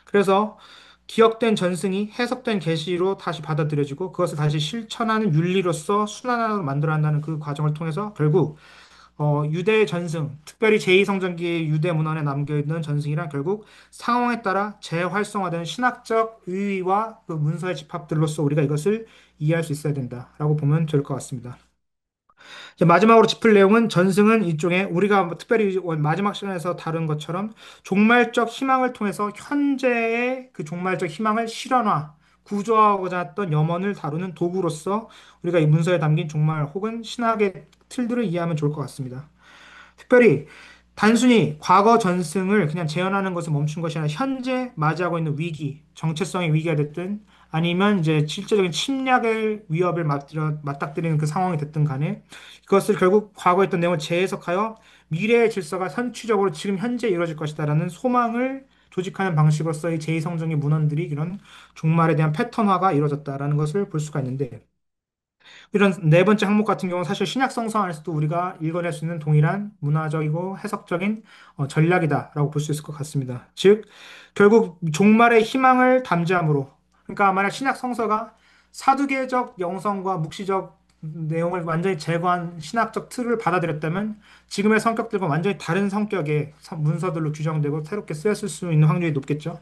그래서 기억된 전승이 해석된 계시로 다시 받아들여지고 그것을 다시 실천하는 윤리로서 순환하로 만들어 한다는 그 과정을 통해서 결국 유대 전승, 특별히 제2성전기의 유대 문헌에 남겨있는 전승이란 결국 상황에 따라 재활성화되는 신학적 의의와 그 문서의 집합들로서 우리가 이것을 이해할 수 있어야 된다라고 보면 될 것 같습니다. 이제 마지막으로 짚을 내용은 전승은 일종의 우리가 뭐 특별히 마지막 시간에서 다룬 것처럼 종말적 희망을 통해서 현재의 그 종말적 희망을 실현화, 구조하고자 했던 염원을 다루는 도구로서 우리가 이 문서에 담긴 종말 혹은 신학의 틀들을 이해하면 좋을 것 같습니다. 특별히 단순히 과거 전승을 그냥 재현하는 것을 멈춘 것이 아니라 현재 맞이하고 있는 위기, 정체성의 위기가 됐든 아니면 이제 실제적인 침략의 위협을 맞닥뜨리는 그 상황이 됐든 간에 그것을 결국 과거에 있던 내용을 재해석하여 미래의 질서가 선취적으로 지금 현재 이루어질 것이다라는 소망을 조직하는 방식으로서의 제2성경의 문헌들이 이런 종말에 대한 패턴화가 이루어졌다라는 것을 볼 수가 있는데 이런 네 번째 항목 같은 경우는 사실 신약 성서 안에서도 우리가 읽어낼 수 있는 동일한 문화적이고 해석적인 전략이다라고 볼 수 있을 것 같습니다. 즉, 결국 종말의 희망을 담지함으로, 그러니까 만약 신약 성서가 사두개적 영성과 묵시적 내용을 완전히 제거한 신학적 틀을 받아들였다면 지금의 성격들과 완전히 다른 성격의 문서들로 규정되고 새롭게 쓰였을 수 있는 확률이 높겠죠.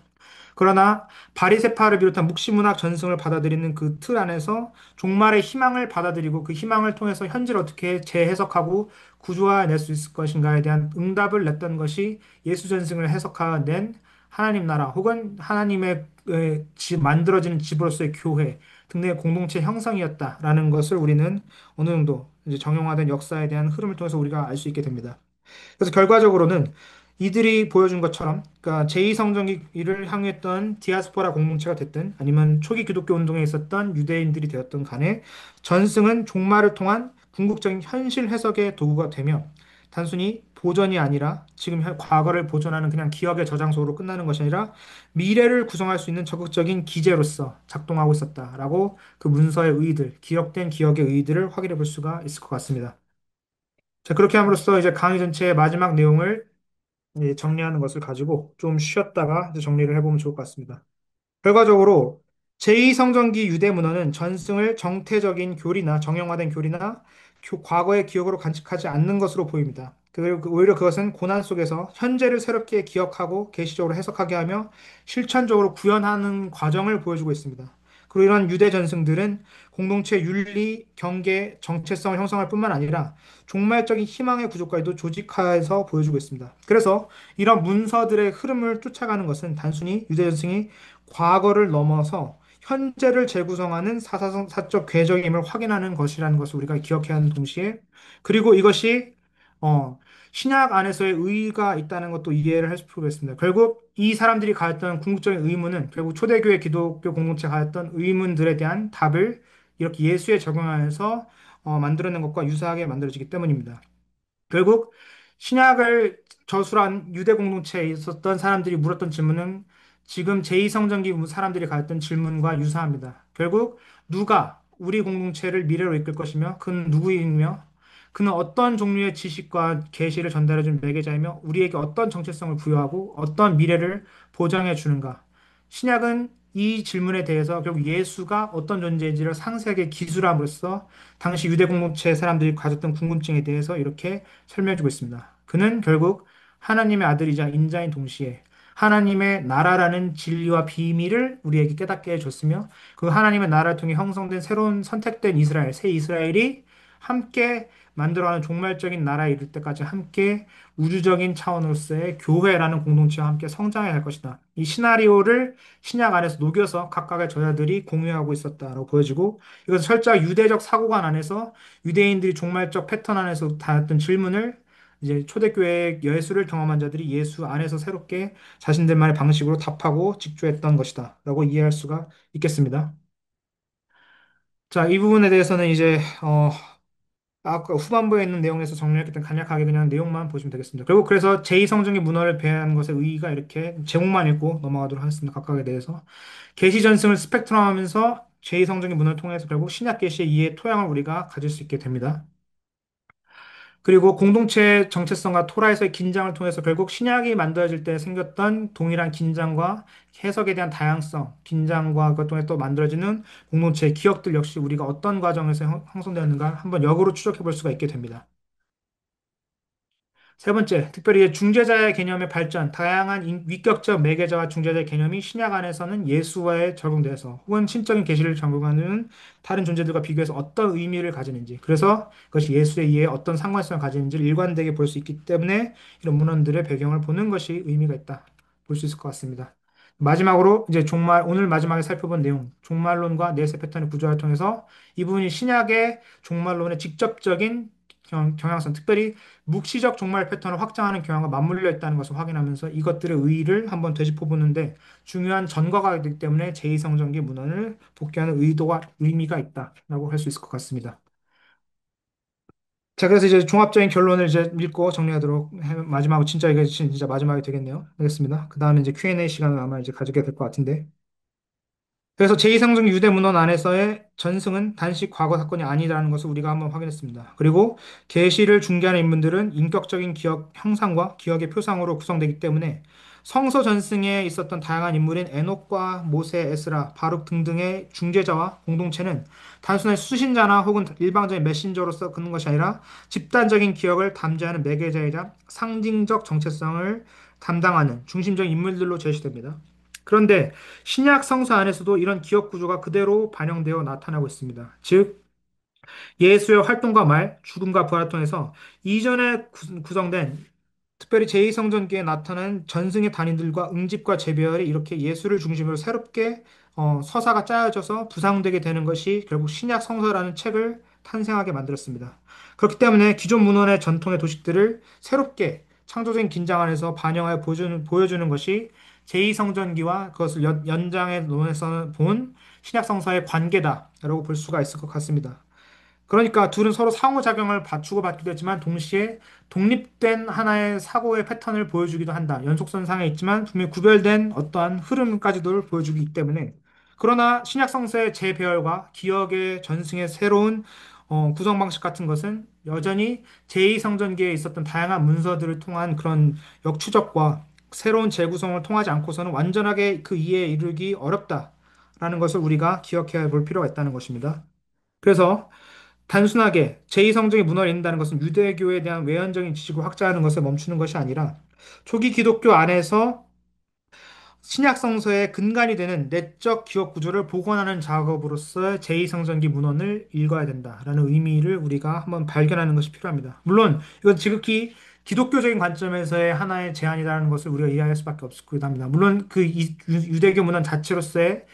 그러나 바리새파를 비롯한 묵시문학 전승을 받아들이는 그 틀 안에서 종말의 희망을 받아들이고 그 희망을 통해서 현재를 어떻게 재해석하고 구조화해낼 수 있을 것인가에 대한 응답을 냈던 것이 예수 전승을 해석해낸 하나님 나라 혹은 하나님의 만들어지는 집으로서의 교회 등등의 공동체 형성이었다라는 것을 우리는 어느 정도 이제 정형화된 역사에 대한 흐름을 통해서 우리가 알 수 있게 됩니다. 그래서 결과적으로는 이들이 보여준 것처럼, 그러니까 제2성전기를 향유했던 디아스포라 공동체가 됐든, 아니면 초기 기독교 운동에 있었던 유대인들이 되었던 간에, 전승은 종말을 통한 궁극적인 현실 해석의 도구가 되며, 단순히 보전이 아니라 지금 과거를 보존하는 그냥 기억의 저장소로 끝나는 것이 아니라 미래를 구성할 수 있는 적극적인 기제로서 작동하고 있었다라고 그 문서의 의의들, 기록된 기억의 의의들을 확인해 볼 수가 있을 것 같습니다. 자, 그렇게 함으로써 이제 강의 전체의 마지막 내용을 정리하는 것을 가지고 좀 쉬었다가 이제 정리를 해보면 좋을 것 같습니다. 결과적으로 제2성전기 유대 문헌은 전승을 정태적인 교리나 정형화된 교리나 과거의 기억으로 간직하지 않는 것으로 보입니다. 그리고 오히려 그것은 고난 속에서 현재를 새롭게 기억하고 계시적으로 해석하게 하며 실천적으로 구현하는 과정을 보여주고 있습니다. 그리고 이런 유대 전승들은 공동체 윤리, 경계, 정체성을 형성할 뿐만 아니라 종말적인 희망의 구조까지도 조직화해서 보여주고 있습니다. 그래서 이런 문서들의 흐름을 쫓아가는 것은 단순히 유대 전승이 과거를 넘어서 현재를 재구성하는 사적 궤적임을 확인하는 것이라는 것을 우리가 기억해야 하는 동시에 그리고 이것이 어, 신약 안에서의 의의가 있다는 것도 이해를 할 필요가 있습니다. 결국 이 사람들이 가졌던 궁극적인 의문은 결국 초대교회 기독교 공동체가 가졌던 의문들에 대한 답을 이렇게 예수에 적용하여서 만들어낸 것과 유사하게 만들어지기 때문입니다. 결국 신약을 저술한 유대 공동체에 있었던 사람들이 물었던 질문은 지금 제2성전기 사람들이 가졌던 질문과 유사합니다. 결국 누가 우리 공동체를 미래로 이끌 것이며 그는 누구이며 그는 어떤 종류의 지식과 계시를 전달해준 매개자이며 우리에게 어떤 정체성을 부여하고 어떤 미래를 보장해 주는가. 신약은 이 질문에 대해서 결국 예수가 어떤 존재인지를 상세하게 기술함으로써 당시 유대 공동체 사람들이 가졌던 궁금증에 대해서 이렇게 설명해주고 있습니다. 그는 결국 하나님의 아들이자 인자인 동시에 하나님의 나라라는 진리와 비밀을 우리에게 깨닫게 해줬으며 그 하나님의 나라를 통해 형성된 새로운 선택된 이스라엘, 새 이스라엘이 함께 만들어가는 종말적인 나라에 이를 때까지 함께 우주적인 차원으로서의 교회라는 공동체와 함께 성장해야 할 것이다. 이 시나리오를 신약 안에서 녹여서 각각의 저자들이 공유하고 있었다라고 보여지고 이것은 철저히 유대적 사고관 안에서 유대인들이 종말적 패턴 안에서 다했던 질문을 이제 초대교회의 예수를 경험한 자들이 예수 안에서 새롭게 자신들만의 방식으로 답하고 직조했던 것이다라고 이해할 수가 있겠습니다. 자, 이 부분에 대해서는 이제 아까 후반부에 있는 내용에서 정리했기 때문에 간략하게 그냥 내용만 보시면 되겠습니다. 결국 그래서 제2성경의 문헌을 배회하는 것의 의의가 이렇게 제목만 읽고 넘어가도록 하겠습니다. 각각에 대해서. 계시 전승을 스펙트럼하면서 제2성경의 문헌을 통해서 결국 신약 계시의 이해 토양을 우리가 가질 수 있게 됩니다. 그리고 공동체의 정체성과 토라에서의 긴장을 통해서 결국 신약이 만들어질 때 생겼던 동일한 긴장과 해석에 대한 다양성, 긴장과 그것 통해 또 만들어지는 공동체의 기억들 역시 우리가 어떤 과정에서 형성되었는가 한번 역으로 추적해 볼 수가 있게 됩니다. 세 번째, 특별히 중재자의 개념의 발전, 다양한 위격적 매개자와 중재자의 개념이 신약 안에서는 예수와의 적용돼서 혹은 신적인 계시를 적용하는 다른 존재들과 비교해서 어떤 의미를 가지는지, 그래서 그것이 예수의 이해에 어떤 상관성을 가지는지를 일관되게 볼 수 있기 때문에 이런 문헌들의 배경을 보는 것이 의미가 있다. 볼 수 있을 것 같습니다. 마지막으로 이제 오늘 마지막에 살펴본 내용, 종말론과 내세 패턴의 구조화를 통해서 이 부분이 신약의 종말론의 직접적인 경향성, 특별히 묵시적 종말 패턴을 확장하는 경향과 맞물려 있다는 것을 확인하면서 이것들의 의의를 한번 되짚어 보는데 중요한 전거가 되기 때문에 제2성전기 문헌을 복귀하는 의도와 의미가 있다라고 할 수 있을 것 같습니다. 자, 그래서 이제 종합적인 결론을 이제 읽고 정리하도록 마지막으로 진짜 이게 진짜 마지막이 되겠네요. 알겠습니다. 그 다음에 이제 Q&A 시간을 아마 이제 가지게 될 것 같은데. 그래서 제2상승 유대 문헌 안에서의 전승은 단식 과거 사건이 아니라는 것을 우리가 한번 확인했습니다. 그리고 계시를 중개하는 인물들은 인격적인 기억 형상과 기억의 표상으로 구성되기 때문에 성서 전승에 있었던 다양한 인물인 에녹과 모세, 에스라, 바룩 등등의 중재자와 공동체는 단순한 수신자나 혹은 일방적인 메신저로서 그는 것이 아니라 집단적인 기억을 담재하는 매개자이자 상징적 정체성을 담당하는 중심적 인물들로 제시됩니다. 그런데 신약 성서 안에서도 이런 기억 구조가 그대로 반영되어 나타나고 있습니다. 즉, 예수의 활동과 말, 죽음과 부활을 통해서 이전에 구성된 특별히 제2성전기에 나타난 전승의 단위들과 응집과 재별이 이렇게 예수를 중심으로 새롭게 서사가 짜여져서 부상되게 되는 것이 결국 신약 성서라는 책을 탄생하게 만들었습니다. 그렇기 때문에 기존 문헌의 전통의 도식들을 새롭게 창조적인 긴장 안에서 반영하여 보여주는 것이 제2성전기와 그것을 연장해 논에서 본 신약성서의 관계다라고 볼 수가 있을 것 같습니다. 그러니까 둘은 서로 상호작용을 주고받기도 했지만 동시에 독립된 하나의 사고의 패턴을 보여주기도 한다. 연속선상에 있지만 분명히 구별된 어떠한 흐름까지도 보여주기 때문에 그러나 신약성서의 재배열과 기억의 전승의 새로운 구성 방식 같은 것은 여전히 제2성전기에 있었던 다양한 문서들을 통한 그런 역추적과 새로운 재구성을 통하지 않고서는 완전하게 그 이해에 이르기 어렵다라는 것을 우리가 기억해야 볼 필요가 있다는 것입니다. 그래서 단순하게 제2성경이 무너를 잇는다는 것은 유대교에 대한 외연적인 지식을 확장하는 것에 멈추는 것이 아니라 초기 기독교 안에서 신약 성서의 근간이 되는 내적 기억 구조를 복원하는 작업으로서 제2성전기 문헌을 읽어야 된다라는 의미를 우리가 한번 발견하는 것이 필요합니다. 물론 이건 지극히 기독교적인 관점에서의 하나의 제안이라는 것을 우리가 이해할 수밖에 없을 합니다. 물론 그 유대교 문헌 자체로서의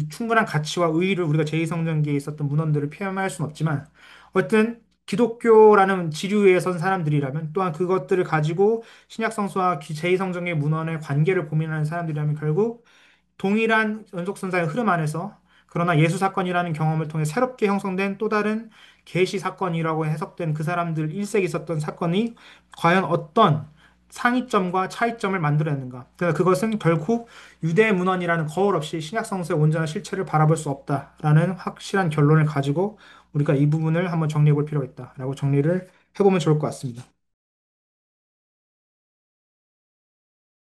충분한 가치와 의의를 우리가 제2성전기에 있었던 문헌들을 표현할 수는 없지만 어쨌든 기독교라는 지류에 선 사람들이라면 또한 그것들을 가지고 신약성서와 제2성경의 문헌의 관계를 고민하는 사람들이라면 결국 동일한 연속선상의 흐름 안에서 그러나 예수 사건이라는 경험을 통해 새롭게 형성된 또 다른 계시 사건이라고 해석된 그 사람들 1세기 있었던 사건이 과연 어떤 상이점과 차이점을 만들어냈는가. 그래서 그것은 결국 유대 문헌이라는 거울 없이 신약성서의 온전한 실체를 바라볼 수 없다라는 확실한 결론을 가지고 우리가 이 부분을 한번 정리해 볼 필요가 있다라고 정리를 해보면 좋을 것 같습니다.